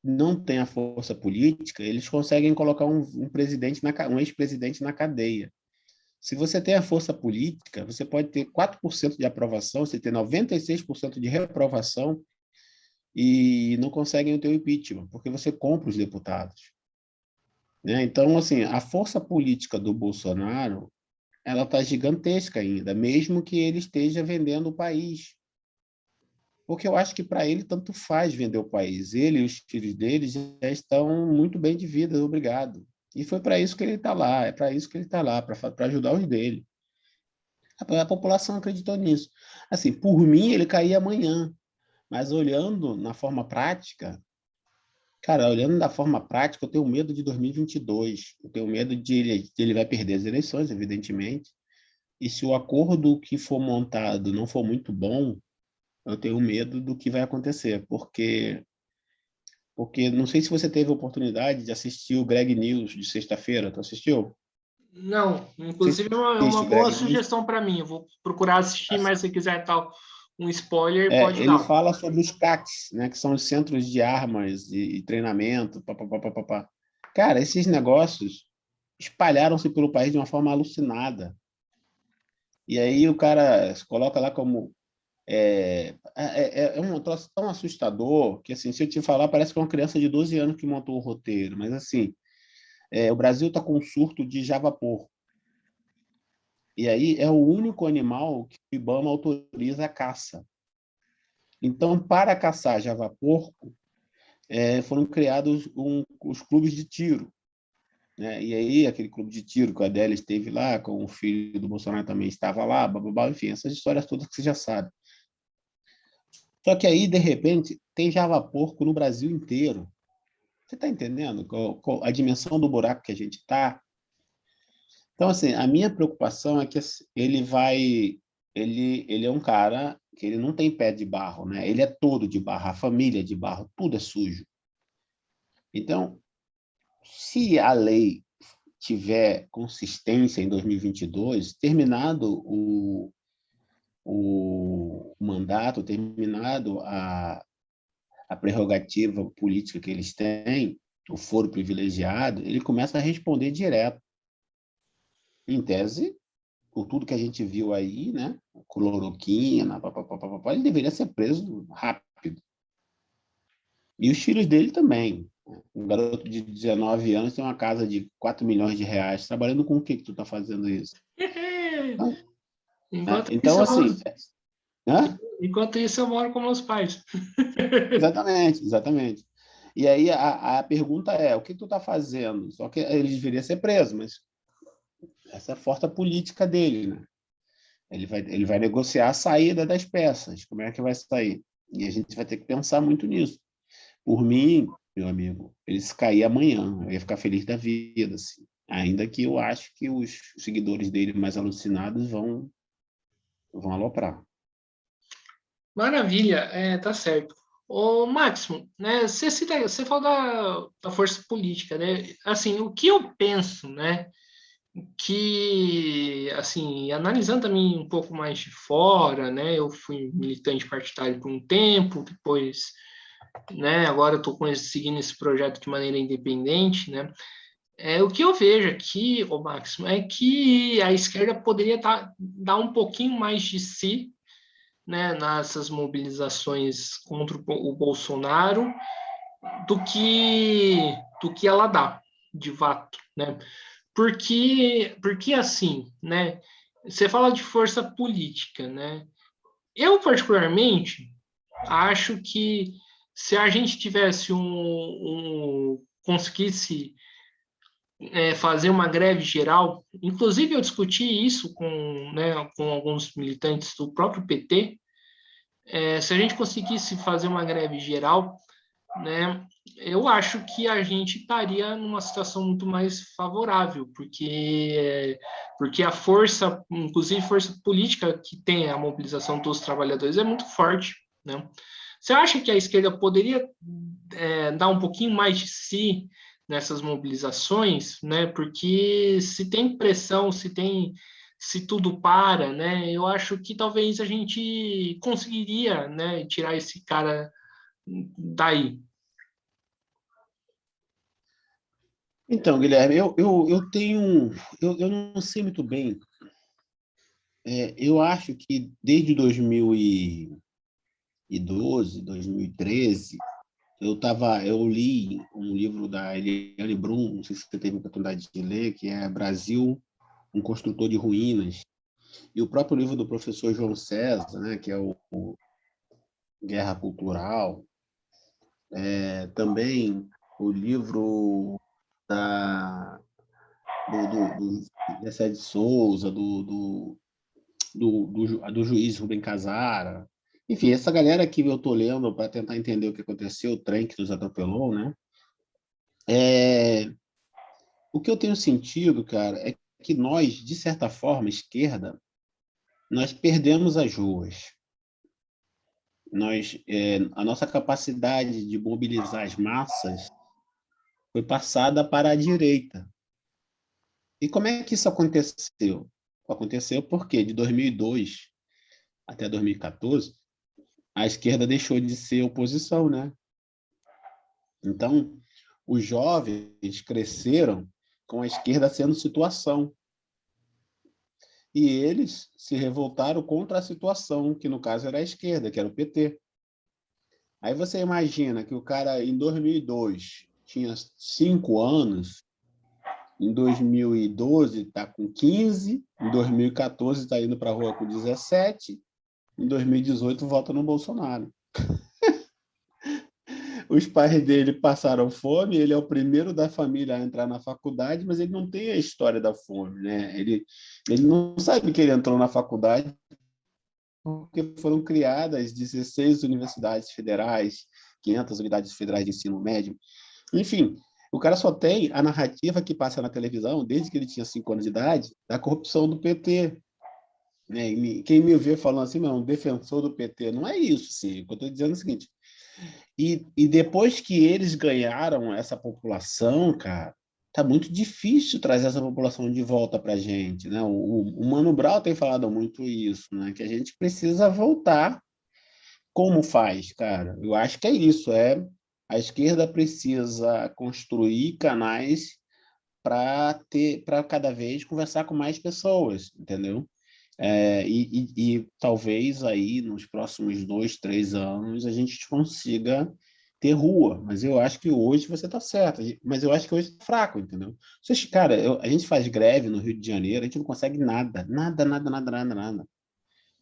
não tem a força política, eles conseguem colocar um ex-presidente na cadeia. Se você tem a força política, você pode ter 4% de aprovação, você tem 96% de reprovação e não conseguem o teu impeachment, porque você compra os deputados. Né? Então, assim, a força política do Bolsonaro, ela está gigantesca ainda, mesmo que ele esteja vendendo o país. Porque eu acho que para ele tanto faz vender o país. Ele e os filhos dele já estão muito bem de vida, obrigado. E foi para isso que ele está lá, é para isso que ele está lá, para ajudar os dele. A população acreditou nisso. Assim, por mim, ele caía amanhã, mas olhando na forma prática, cara, olhando da forma prática, eu tenho medo de 2022. Eu tenho medo de ele vai perder as eleições, evidentemente. E se o acordo que for montado não for muito bom, eu tenho medo do que vai acontecer, porque não sei se você teve a oportunidade de assistir o Greg News de sexta-feira. Tu assistiu? Não, Não sei se inclusive é assiste uma o boa Greg News. sugestão para mim. Eu vou procurar assistir, mas se quiser tal um spoiler, pode Ele dar. fala sobre os CACs, né, que são os centros de armas e treinamento. Pá. Cara, esses negócios espalharam-se pelo país de uma forma alucinada. E aí o cara se coloca lá como é um troço tão assustador que, assim, se eu te falar, parece que é uma criança de 12 anos que montou o roteiro. Mas, assim, o Brasil está com um surto de javaporco. E aí é o único animal que o IBAMA autoriza a caça. Então, para caçar javaporco, foram criados os clubes de tiro. Né? E aí, aquele clube de tiro que a Adélia esteve lá, com o filho do Bolsonaro também estava lá, blá, enfim, essas histórias todas que você já sabe. Só que aí, de repente, tem javaporco no Brasil inteiro. Você está entendendo a dimensão do buraco que a gente está? Então, assim, a minha preocupação é que ele é um cara que ele não tem pé de barro, né? Ele é todo de barro, a família é de barro, tudo é sujo. Então, se a lei tiver consistência em 2022, terminado o mandato, terminado a prerrogativa política que eles têm, o foro privilegiado, ele começa a responder direto. Em tese, por tudo que a gente viu aí, né? Cloroquina, papapá, ele deveria ser preso rápido. E os filhos dele também. Um garoto de 19 anos tem uma casa de 4 milhões de reais. Trabalhando com o que tu está fazendo isso? Então, assim... Enquanto isso, eu moro com meus pais. Exatamente, exatamente. E aí a pergunta é, o que tu está fazendo? Só que ele deveria ser preso, mas essa é a força política dele, né? Ele vai negociar a saída das peças. Como é que vai sair? E a gente vai ter que pensar muito nisso. Por mim, meu amigo, ele se cair amanhã, eu ia ficar feliz da vida, assim. Ainda que eu acho que os seguidores dele mais alucinados vão aloprar. Maravilha, tá certo. Ô, Máximo, né, você falou da força política, né? Assim, o que eu penso, né, que, assim, analisando também um pouco mais de fora, né, eu fui militante partidário por um tempo, depois, né, agora eu estou seguindo esse projeto de maneira independente, né, o que eu vejo aqui, ô Máximo, é que a esquerda poderia dar um pouquinho mais de si, né, nessas mobilizações contra o Bolsonaro do que ela dá, de fato, né? Porque assim, né? Você fala de força política, né? Eu particularmente acho que se a gente tivesse conseguisse fazer uma greve geral, inclusive eu discuti isso com alguns militantes do próprio PT. Se a gente conseguisse fazer uma greve geral, né, eu acho que a gente estaria numa situação muito mais favorável, porque a força, inclusive força política que tem a mobilização dos trabalhadores é muito forte, né? Você acha que a esquerda poderia dar um pouquinho mais de si nessas mobilizações, né? Porque se tem pressão, se tudo para, né? Eu acho que talvez a gente conseguiria, né, tirar esse cara daí. Então, Guilherme, eu tenho... Eu não sei muito bem. Eu acho que desde 2012, 2013, eu li um livro da Eliane Brum, não sei se você teve a oportunidade de ler, que é Brasil, um construtor de ruínas, e o próprio livro do professor João César, né, que é o Guerra Cultural, também o livro da Gessé de Souza, do juiz Rubem Casara. Enfim, essa galera que eu estou lendo para tentar entender o que aconteceu, o trem que nos atropelou, né? O que eu tenho sentido, cara, é que nós, de certa forma, esquerda, nós perdemos as ruas. A nossa capacidade de mobilizar as massas foi passada para a direita. E como é que isso aconteceu? Aconteceu porque de 2002 até 2014, a esquerda deixou de ser oposição, né? Então, os jovens cresceram com a esquerda sendo situação. E eles se revoltaram contra a situação, que no caso era a esquerda, que era o PT. Aí você imagina que o cara, em 2002, tinha 5 anos, em 2012 está com 15, em 2014 está indo para a rua com 17, em 2018 vota no Bolsonaro. Os pais dele passaram fome, ele é o primeiro da família a entrar na faculdade, mas ele não tem a história da fome, né? Ele não sabe que ele entrou na faculdade porque foram criadas 16 universidades federais, 500 unidades federais de ensino médio. Enfim, o cara só tem a narrativa que passa na televisão, desde que ele tinha 5 anos de idade, da corrupção do PT. Né? Quem me vê falando assim, não, um defensor do PT, não é isso, sim. O que eu estou dizendo é o seguinte, e depois que eles ganharam essa população, cara, tá muito difícil trazer essa população de volta para a gente, né? O Mano Brown tem falado muito isso, né? Que a gente precisa voltar. Como faz, cara? Eu acho que é isso, a esquerda precisa construir canais para cada vez conversar com mais pessoas, entendeu? E talvez aí nos próximos 2, 3 anos a gente consiga ter rua, mas eu acho que hoje você está certo, mas eu acho que hoje é fraco, entendeu? Cara, a gente faz greve no Rio de Janeiro, a gente não consegue nada, nada, nada, nada, nada, nada.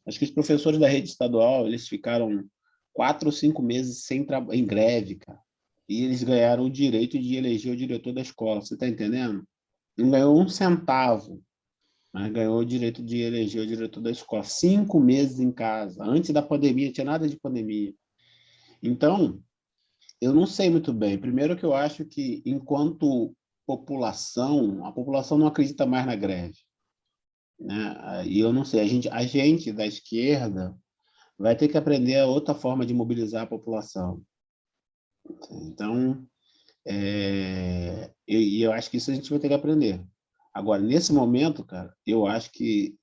Acho que os professores da rede estadual, eles ficaram 4 ou 5 meses em greve, cara. E eles ganharam o direito de eleger o diretor da escola. Você está entendendo? Não ganhou um centavo, mas ganhou o direito de eleger o diretor da escola. 5 meses em casa. Antes da pandemia, tinha nada de pandemia. Então, eu não sei muito bem. Primeiro que eu acho que, enquanto população, a população não acredita mais na greve, né? E eu não sei, a gente da esquerda vai ter que aprender a outra forma de mobilizar a população. Então, eu acho que isso a gente vai ter que aprender. Agora, nesse momento, cara, eu acho que...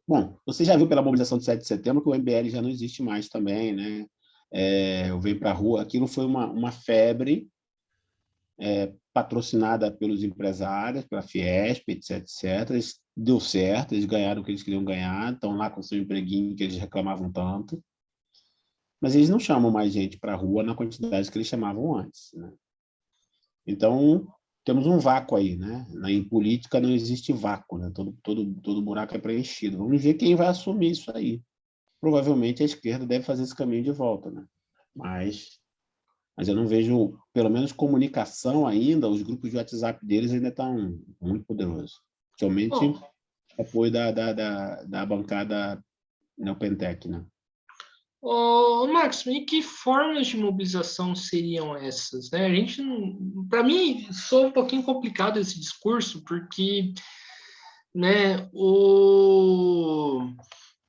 bom, você já viu pela mobilização do 7 de setembro que o MBL já não existe mais também, né? Eu venho para a rua, aquilo foi uma febre patrocinada pelos empresários, pela Fiesp, etc, etc. Deu certo, eles ganharam o que eles queriam ganhar, estão lá com o seu empreguinho que eles reclamavam tanto. Mas eles não chamam mais gente para a rua na quantidade que eles chamavam antes, né? Então, temos um vácuo aí, né? Em política não existe vácuo, né? Todo buraco é preenchido. Vamos ver quem vai assumir isso aí. Provavelmente a esquerda deve fazer esse caminho de volta, né? Mas eu não vejo, pelo menos comunicação ainda, os grupos de WhatsApp deles ainda estão muito poderosos. Principalmente Bom, apoio da bancada Neopentec, né? Max, e que formas de mobilização seriam essas, né? A gente, para mim, soa um pouquinho complicado esse discurso, porque, né,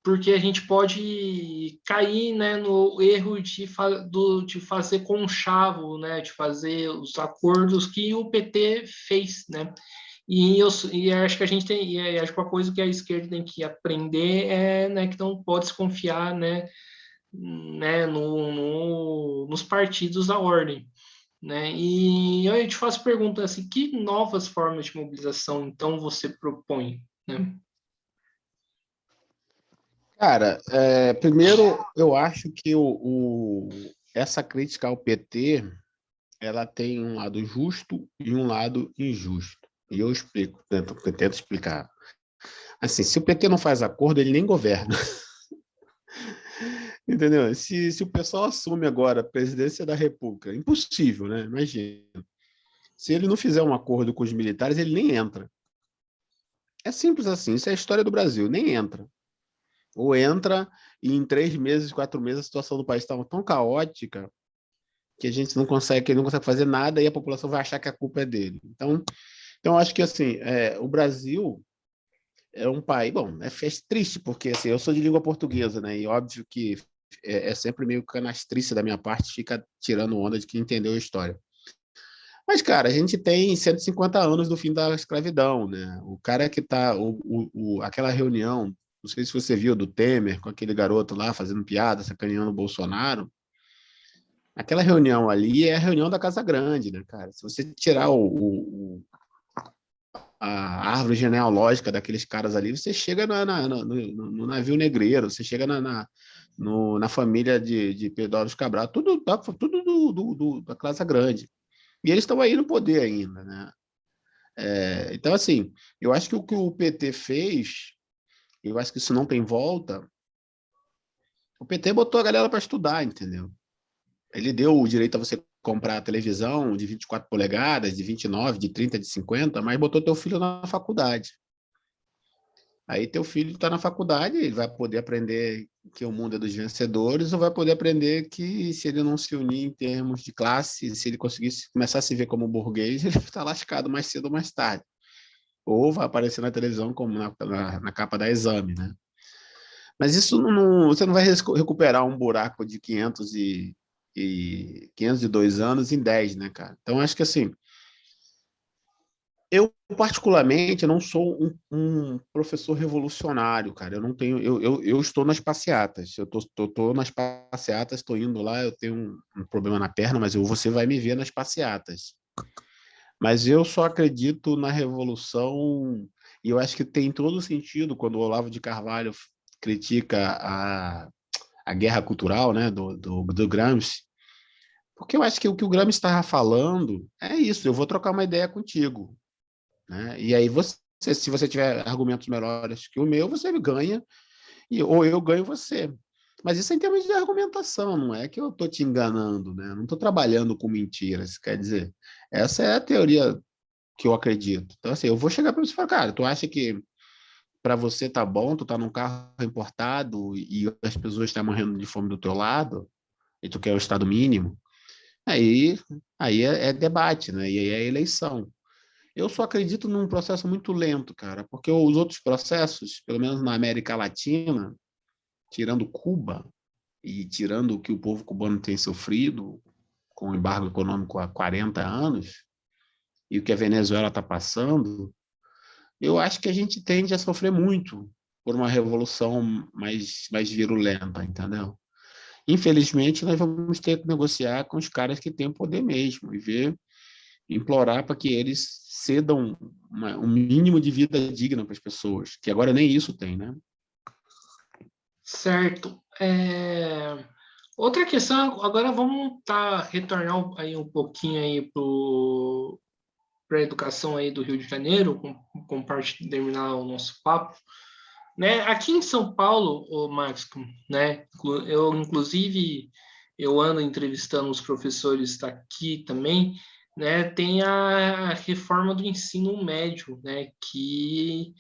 porque a gente pode cair, né, no erro de fazer conchavo, né, de fazer os acordos que o PT fez, né? E acho que a gente tem, e acho que uma coisa que a esquerda tem que aprender é, né, que não pode se confiar, né, nos partidos da ordem, né? E eu te faço pergunta assim, que novas formas de mobilização então você propõe, né? Cara, primeiro, eu acho que essa crítica ao PT, ela tem um lado justo e um lado injusto. E eu explico, tento explicar. Assim, se o PT não faz acordo, ele nem governa. Entendeu? Se o pessoal assume agora a presidência da República, impossível, né? Imagina. Se ele não fizer um acordo com os militares, ele nem entra. É simples assim, isso é a história do Brasil, nem entra. Ou entra e em 3 meses, 4 meses, a situação do país estava tão caótica que a gente não consegue, que ele não consegue fazer nada e a população vai achar que a culpa é dele. Então acho que assim, o Brasil é um país, bom, é triste porque assim, eu sou de língua portuguesa, né? E óbvio que é sempre meio canastrice da minha parte, fica tirando onda de quem entendeu a história. Mas, cara, a gente tem 150 anos do fim da escravidão, né? O cara que tá, aquela reunião, não sei se você viu, do Temer com aquele garoto lá fazendo piada, sacaneando o Bolsonaro. Aquela reunião ali é a reunião da Casa Grande, né, cara? Se você tirar a árvore genealógica daqueles caras ali, você chega no navio negreiro, você chega na família de Pedro Álvares Cabral, tudo da Casa Grande. E eles estão aí no poder ainda, né? Então, assim, eu acho que o que o PT fez, eu acho que isso não tem volta, o PT botou a galera para estudar, entendeu? Ele deu o direito a você comprar a televisão de 24 polegadas, de 29, de 30, de 50, mas botou teu filho na faculdade. Aí teu filho está na faculdade, ele vai poder aprender que o mundo é dos vencedores, ou vai poder aprender que se ele não se unir em termos de classe, se ele conseguir começar a se ver como burguês, ele está lascado mais cedo ou mais tarde. Ou vai aparecer na televisão como na capa da Exame, né? Mas isso não, você não vai recuperar um buraco de 502 anos em 10, né, cara? Então, acho que assim, Eu, particularmente, não sou um professor revolucionário, cara. Eu não tenho. Eu estou nas passeatas. Eu tô nas passeatas, estou indo lá. Eu tenho um problema na perna, mas você vai me ver nas passeatas. Mas eu só acredito na revolução, e eu acho que tem todo sentido quando o Olavo de Carvalho critica a guerra cultural, né, do Gramsci, porque eu acho que o que o Gramsci estava falando é isso: eu vou trocar uma ideia contigo, né? E aí você, se você tiver argumentos melhores que o meu, você ganha, ou eu ganho você. Mas isso é em termos de argumentação, não é que eu estou te enganando, né? Não estou trabalhando com mentiras, quer dizer, essa é a teoria que eu acredito. Então, assim, eu vou chegar para você e falar, cara, tu acha que para você tá bom, tu tá num carro importado e as pessoas estão morrendo de fome do teu lado, e tu quer o estado mínimo? Aí, aí é debate, né? E aí é eleição. Eu só acredito num processo muito lento, cara, porque os outros processos, pelo menos na América Latina, tirando Cuba e tirando o que o povo cubano tem sofrido com o embargo econômico há 40 anos, e o que a Venezuela está passando, eu acho que a gente tende a sofrer muito por uma revolução mais virulenta, entendeu? Infelizmente, nós vamos ter que negociar com os caras que têm o poder mesmo e ver, implorar para que eles cedam um mínimo de vida digna para as pessoas, que agora nem isso tem, né? Certo. Outra questão, agora vamos retornar aí um pouquinho aí para a educação aí do Rio de Janeiro, com parte de terminar o nosso papo. Né? Aqui em São Paulo, o Max, né? Inclusive, eu ando entrevistando os professores daqui também, né? Tem a reforma do ensino médio, né? Que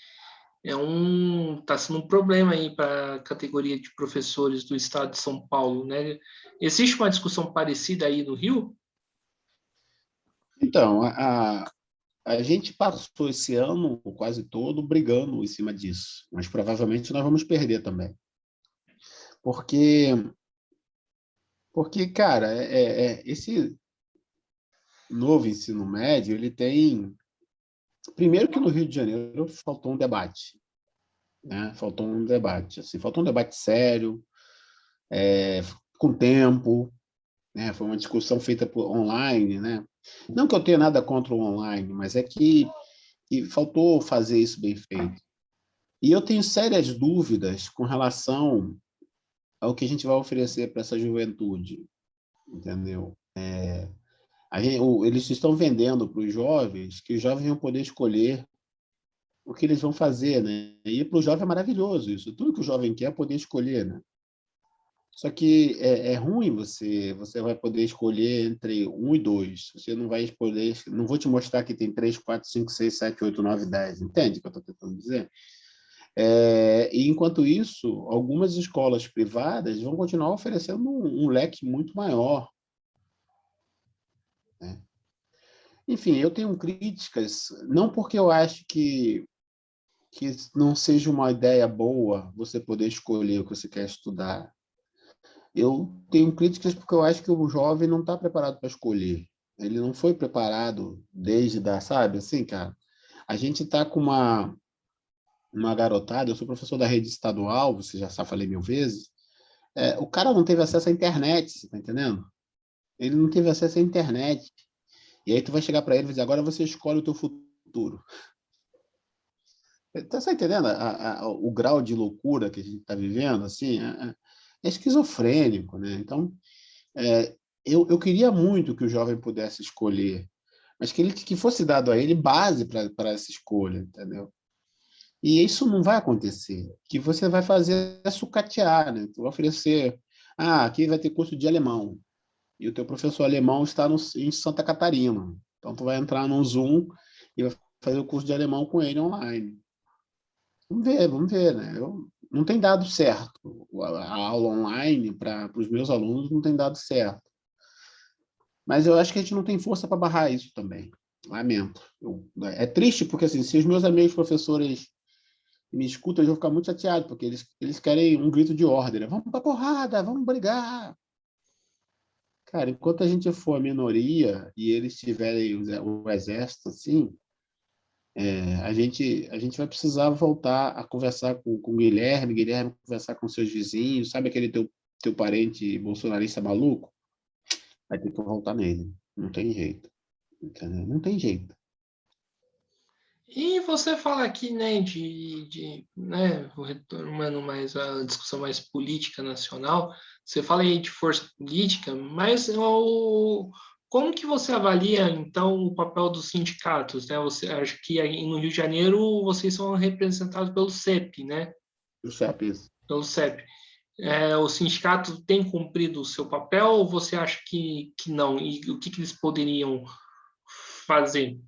está sendo um problema aí para a categoria de professores do estado de São Paulo, né? Existe uma discussão parecida aí no Rio? Então, a gente passou esse ano quase todo brigando em cima disso, mas provavelmente nós vamos perder também. Porque, porque cara, esse novo ensino médio, ele tem... Primeiro que no Rio de Janeiro faltou um debate, né? Faltou um debate, assim, faltou um debate sério, com tempo, né? Foi uma discussão feita por online, né? Não que eu tenha nada contra o online, mas é que faltou fazer isso bem feito. E eu tenho sérias dúvidas com relação ao que a gente vai oferecer para essa juventude, entendeu? Eles estão vendendo para os jovens que os jovens vão poder escolher o que eles vão fazer, né? E para o jovem é maravilhoso isso. Tudo que o jovem quer é poder escolher, né? Só que é ruim você vai poder escolher entre um e dois. Você não vai poder, não vou te mostrar que tem 3, 4, 5, 6, 7, 8, 9, 10. Entende o que eu estou tentando dizer? E enquanto isso, algumas escolas privadas vão continuar oferecendo um leque muito maior, né? Enfim, eu tenho críticas, não porque eu acho que não seja uma ideia boa você poder escolher o que você quer estudar. Eu tenho críticas porque eu acho que o jovem não está preparado para escolher. Ele não foi preparado desde da, sabe, assim, cara. A gente está com uma garotada, eu sou professor da rede estadual, você já sabe, falei 1000 vezes. O cara não teve acesso à internet, você tá entendendo? Ele não teve acesso à internet. E aí tu vai chegar para ele e dizer, agora você escolhe o teu futuro. Tá você entendendo o grau de loucura que a gente está vivendo? Assim, é esquizofrênico, né? Então, eu queria muito que o jovem pudesse escolher, mas que fosse dado a ele base para essa escolha, entendeu? E isso não vai acontecer. O que você vai fazer é sucatear, né? Tu vai oferecer, aqui vai ter curso de alemão, e o teu professor alemão está em Santa Catarina. Então, tu vai entrar no Zoom e vai fazer o curso de alemão com ele online. Vamos ver, né? Não tem dado certo. A aula online para os meus alunos não tem dado certo. Mas eu acho que a gente não tem força para barrar isso também. Lamento. É triste porque, assim, se os meus amigos professores me escutam, eu vou ficar muito chateado, porque eles querem um grito de ordem, né? Vamos para porrada, vamos brigar. Cara, enquanto a gente for a minoria e eles tiverem o exército, assim, A gente vai precisar voltar a conversar com o Guilherme, Guilherme conversar com seus vizinhos, sabe aquele teu parente bolsonarista maluco? Vai ter que voltar nele, não tem jeito, entendeu? Não tem jeito. E você fala aqui, né, né, retomando mais a discussão mais política nacional, você fala aí de força política, mas como que você avalia, então, o papel dos sindicatos, né? Você acha que aí no Rio de Janeiro vocês são representados pelo CEP, né? Eu sei isso. Pelo CEP. O sindicato tem cumprido o seu papel ou você acha que não? E o que eles poderiam fazer?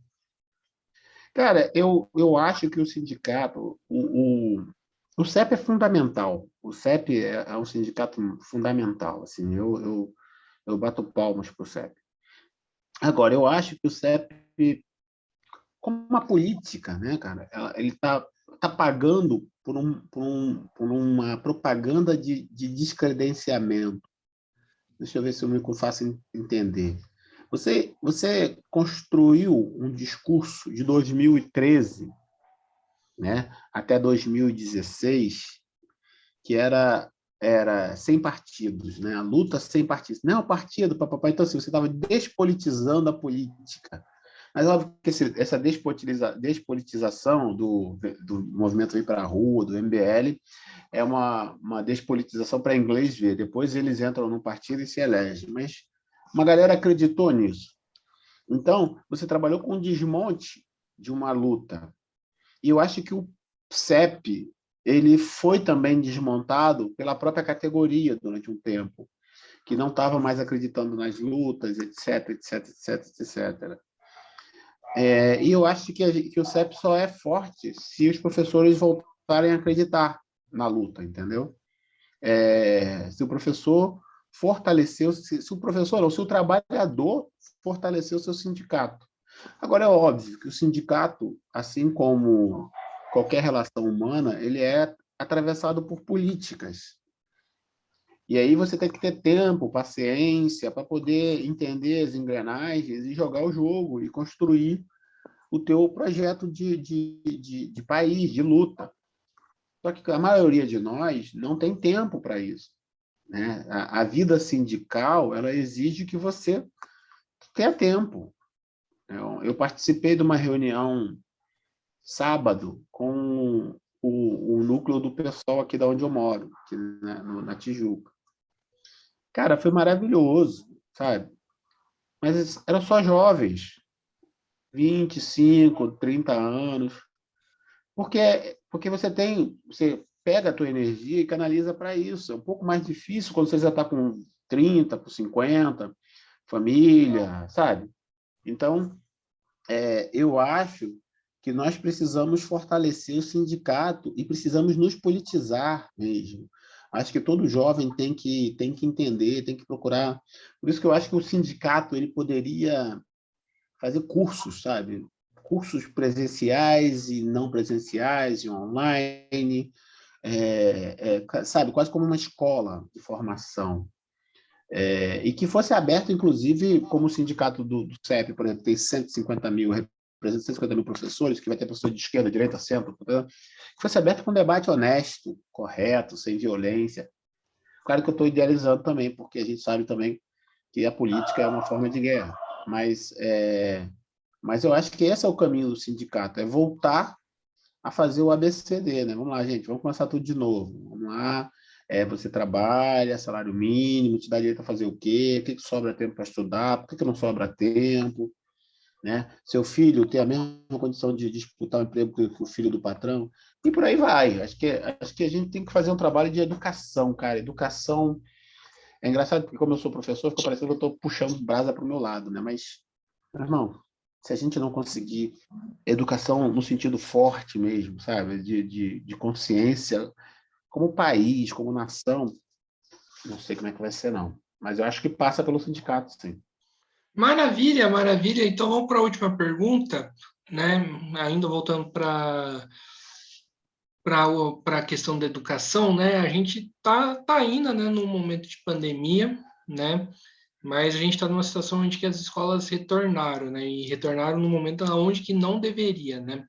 Cara, eu acho que o sindicato, o CEP é fundamental. O CEP é um sindicato fundamental. Assim, eu bato palmas para o CEP. Agora, eu acho que o CEP, como uma política, né, cara, ele tá pagando por uma propaganda de descredenciamento. Deixa eu ver se eu me faço entender. Você construiu um discurso de 2013, né, até 2016, que era sem partidos, né? A luta sem partidos. Não, partido, papapá. Então, assim, você estava despolitizando a política. Mas óbvio que essa despolitização do movimento Vem para a Rua, do MBL, é uma despolitização para inglês ver. Depois eles entram num partido e se elegem. Mas uma galera acreditou nisso. Então, você trabalhou com um desmonte de uma luta. E eu acho que o CEP ele foi também desmontado pela própria categoria durante um tempo, que não estava mais acreditando nas lutas, etc, etc, etc, etc. E eu acho que o CEP só é forte se os professores voltarem a acreditar na luta, entendeu? Se o professor fortaleceu, se o professor, ou se o trabalhador fortaleceu o seu sindicato. Agora, é óbvio que o sindicato, assim como qualquer relação humana, ele é atravessado por políticas. E aí você tem que ter tempo, paciência, para poder entender as engrenagens e jogar o jogo e construir o teu projeto de país, de luta. Só que a maioria de nós não tem tempo para isso, né? A vida sindical, ela exige que você tenha tempo. Eu participei de uma reunião sábado com o núcleo do pessoal aqui da onde eu moro, aqui, né, na Tijuca. Cara, foi maravilhoso, sabe? Mas eram só jovens, 25, 30 anos. Porque você pega a tua energia e canaliza para isso. É um pouco mais difícil quando você já está com 30, com 50, família, sabe? Então, eu acho que nós precisamos fortalecer o sindicato e precisamos nos politizar mesmo. Acho que todo jovem tem que entender, tem que procurar. Por isso que eu acho que o sindicato ele poderia fazer cursos, sabe? Cursos presenciais e não presenciais, e online, sabe? Quase como uma escola de formação. E que fosse aberto, inclusive, como o sindicato do CEP, por exemplo, tem 150 mil, representa 150 mil professores, que vai ter professor de esquerda, direita, centro, que fosse aberto com um debate honesto, correto, sem violência. Claro que eu estou idealizando também, porque a gente sabe também que a política é uma forma de guerra. Mas eu acho que esse é o caminho do sindicato, é voltar a fazer o ABCD, né? Vamos lá, gente, vamos começar tudo de novo. Vamos lá, você trabalha, salário mínimo, te dá direito a fazer o quê? O que sobra tempo para estudar? Por que não sobra tempo? Né? Seu filho tem a mesma condição de disputar o emprego que o filho do patrão? E por aí vai. Acho que a gente tem que fazer um trabalho de educação, cara. Educação. É engraçado porque, como eu sou professor, fica parecendo que eu estou puxando brasa para o meu lado, né? Mas, meu irmão, se a gente não conseguir educação no sentido forte mesmo, sabe? De consciência, como país, como nação, não sei como é que vai ser, não. Mas eu acho que passa pelo sindicato, sim. Maravilha, maravilha. Então vamos para a última pergunta, né? Ainda voltando para a questão da educação, né? A gente tá ainda, né, num momento de pandemia, né? mas a gente está numa situação onde que as escolas retornaram, né? E retornaram no momento onde que não deveria, né?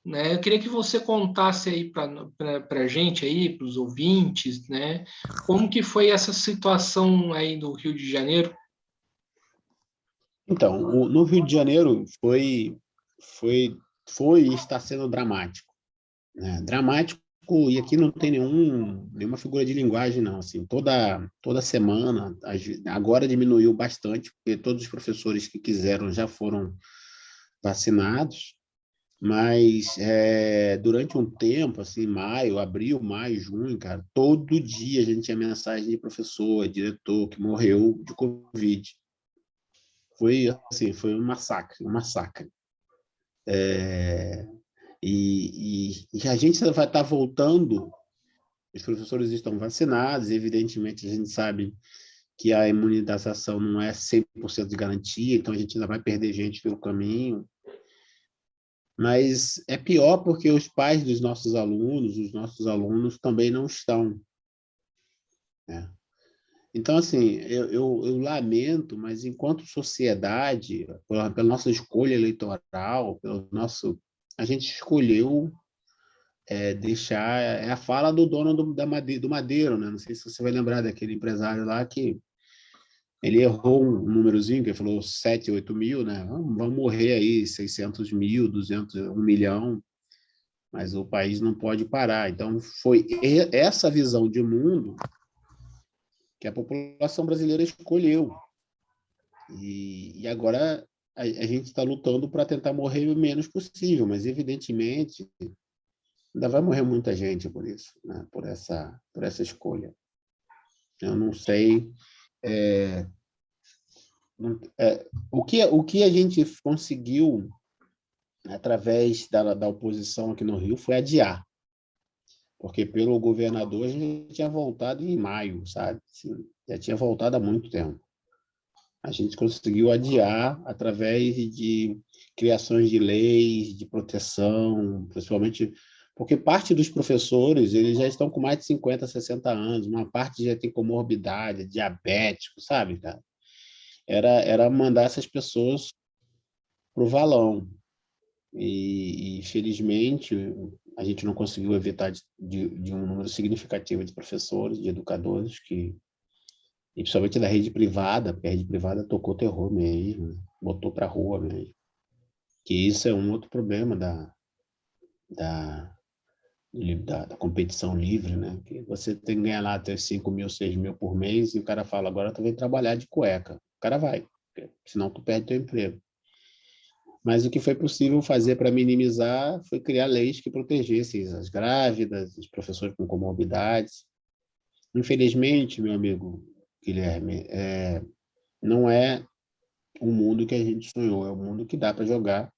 Eu queria que você contasse aí para a gente aí, para os ouvintes, né? Como que foi essa situação aí no Rio de Janeiro? Então, no Rio de Janeiro foi, foi e está sendo dramático, né? Dramático, e aqui não tem nenhuma figura de linguagem, não. Assim, toda semana, agora diminuiu bastante, porque todos os professores que quiseram já foram vacinados, mas durante um tempo, assim, maio, abril, maio, junho, cara, todo dia a gente tinha mensagem de professor, diretor que morreu de Covid. Foi assim, foi um massacre, um massacre. E a gente vai estar voltando, os professores estão vacinados, evidentemente a gente sabe que a imunização não é 100% de garantia, então a gente ainda vai perder gente pelo caminho, mas é pior porque os pais dos nossos alunos, os nossos alunos também não estão, né? Então, assim, eu lamento, mas enquanto sociedade, pela nossa escolha eleitoral, pelo nosso, a gente escolheu deixar a fala do dono do Madeiro, né? Não sei se você vai lembrar daquele empresário lá que ele errou um númerozinho, que ele falou 7, 8 mil, né? Vão morrer aí 600 mil, 200, 1 milhão, mas o país não pode parar. Então, foi essa visão de mundo que a população brasileira escolheu. E agora a gente está lutando para tentar morrer o menos possível, mas, evidentemente, ainda vai morrer muita gente por isso, né? Por essa escolha. Eu não sei o que a gente conseguiu através da oposição aqui no Rio foi adiar, porque pelo governador a gente tinha voltado em maio, sabe? Assim, já tinha voltado há muito tempo. A gente conseguiu adiar através de criações de leis de proteção, principalmente porque parte dos professores eles já estão com mais de 50, 60 anos, uma parte já tem comorbidade, diabético, sabe, cara? Era mandar essas pessoas para o valão. E, felizmente, a gente não conseguiu evitar de um número significativo de professores, de educadores, e principalmente da rede privada, porque a rede privada tocou terror mesmo, né? Botou para a rua mesmo. Que isso é um outro problema da, da competição livre, né? Que você tem que ganhar lá até 5 mil, 6 mil por mês, e o cara fala, agora tu vem trabalhar de cueca. O cara vai, senão tu perde teu emprego. Mas o que foi possível fazer para minimizar foi criar leis que protegessem as grávidas, os professores com comorbidades. Infelizmente, meu amigo Guilherme, não é o mundo que a gente sonhou, é o mundo que dá para jogar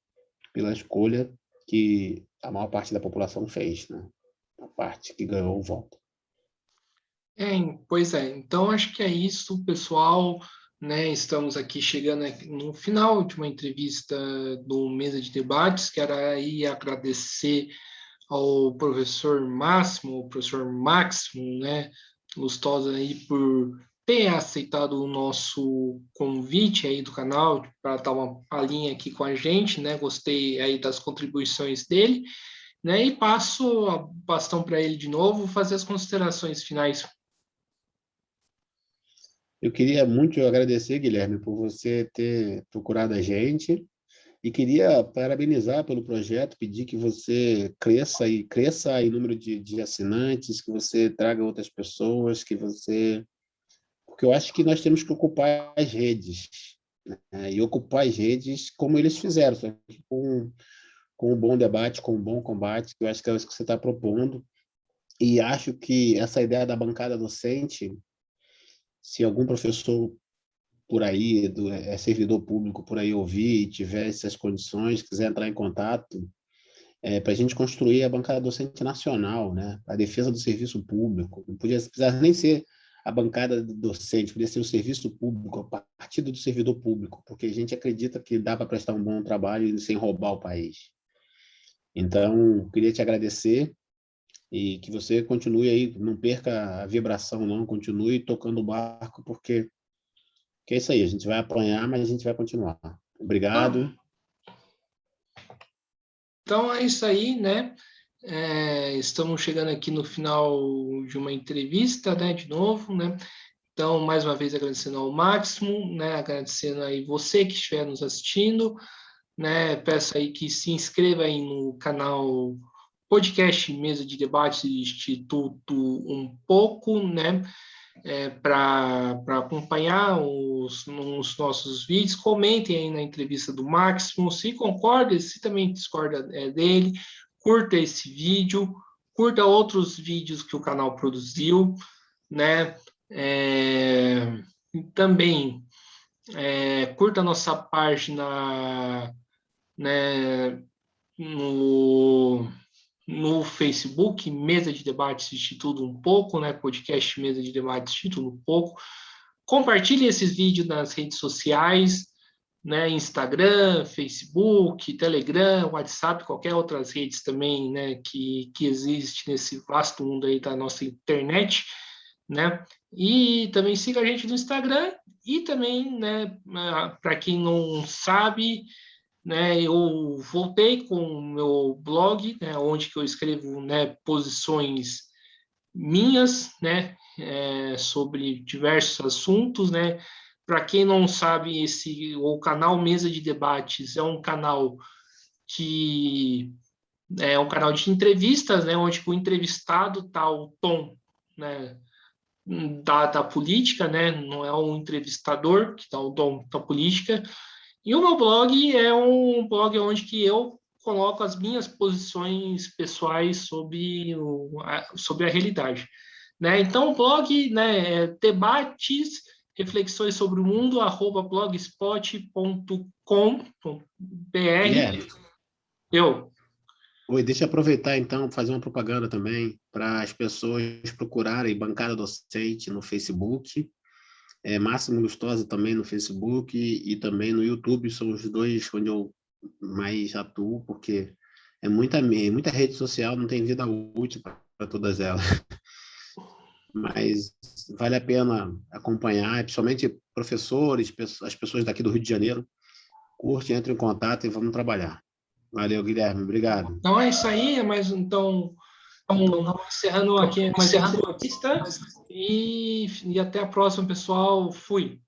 pela escolha que a maior parte da população fez, né? A parte que ganhou o voto. Pois é, então acho que é isso, pessoal, né? Estamos aqui chegando no final de uma entrevista do Mesa de Debates. Quero aí agradecer ao professor Máximo, né? Lustosa aí por ter aceitado o nosso convite aí do canal para dar uma palhinha aqui com a gente, né? Gostei aí das contribuições dele, né? E passo a bastão para ele de novo, fazer as considerações finais. Eu queria muito agradecer, Guilherme, por você ter procurado a gente e queria parabenizar pelo projeto, pedir que você cresça em número de assinantes, que você traga outras pessoas, porque eu acho que nós temos que ocupar as redes, né? E ocupar as redes como eles fizeram, só que com um bom debate, com um bom combate, que eu acho que é isso que você está propondo. E acho que essa ideia da bancada docente, se algum professor por aí, servidor público por aí ouvir e tiver essas condições, quiser entrar em contato, para a gente construir a bancada docente nacional, né? A defesa do serviço público. Não podia precisar nem ser a bancada docente, podia ser o serviço público, a partido do servidor público, porque a gente acredita que dá para prestar um bom trabalho sem roubar o país. Então, queria te agradecer e que você continue aí, não perca a vibração, não, continue tocando o barco, porque que é isso aí, a gente vai apanhar, mas a gente vai continuar. Obrigado. Então é isso aí, né? Estamos chegando aqui no final de uma entrevista, né? De novo, né? Então, mais uma vez, agradecendo ao Máximo, né? Agradecendo aí você que estiver nos assistindo, né? Peço aí que se inscreva aí no canal Podcast Mesa de Debates Instituto Um Pouco, né? Para acompanhar os nossos vídeos. Comentem aí na entrevista do Máximo, se concorda, se também discorda dele, curta esse vídeo, curta outros vídeos que o canal produziu, né? Também curta a nossa página, né, no Facebook, Mesa de Debates Instituto Um Pouco, né? Podcast Mesa de Debates Instituto Um Pouco. Compartilhe esses vídeos nas redes sociais, né? Instagram, Facebook, Telegram, WhatsApp, qualquer outras redes também, né? Que existe nesse vasto mundo aí da nossa internet, né? E também siga a gente no Instagram e também, né? Para quem não sabe, né, eu voltei com o meu blog, né, onde que eu escrevo, né, posições minhas, né, sobre diversos assuntos, né. Para quem não sabe, o canal Mesa de Debates é um canal que é um canal de entrevistas, né, onde o entrevistado está o tom, né, da política, né, não é um entrevistador que está o tom da política. E o meu blog é um blog onde que eu coloco as minhas posições pessoais sobre a realidade, né? Então, o blog, né, é debates, reflexões sobre o mundo, @blogspot.com.br. Eu. Oi, deixa eu aproveitar então, fazer uma propaganda também para as pessoas procurarem Bancada Docente no Facebook, Máximo Lustosa também no Facebook e também no YouTube, são os dois onde eu mais atuo, porque é muita rede social, não tem vida útil para todas elas. Mas vale a pena acompanhar, principalmente professores, as pessoas daqui do Rio de Janeiro, curte, entre em contato e vamos trabalhar. Valeu, Guilherme, obrigado. Então é isso aí, mas então estamos encerrando aqui mais uma entrevista e até a próxima, pessoal. Fui.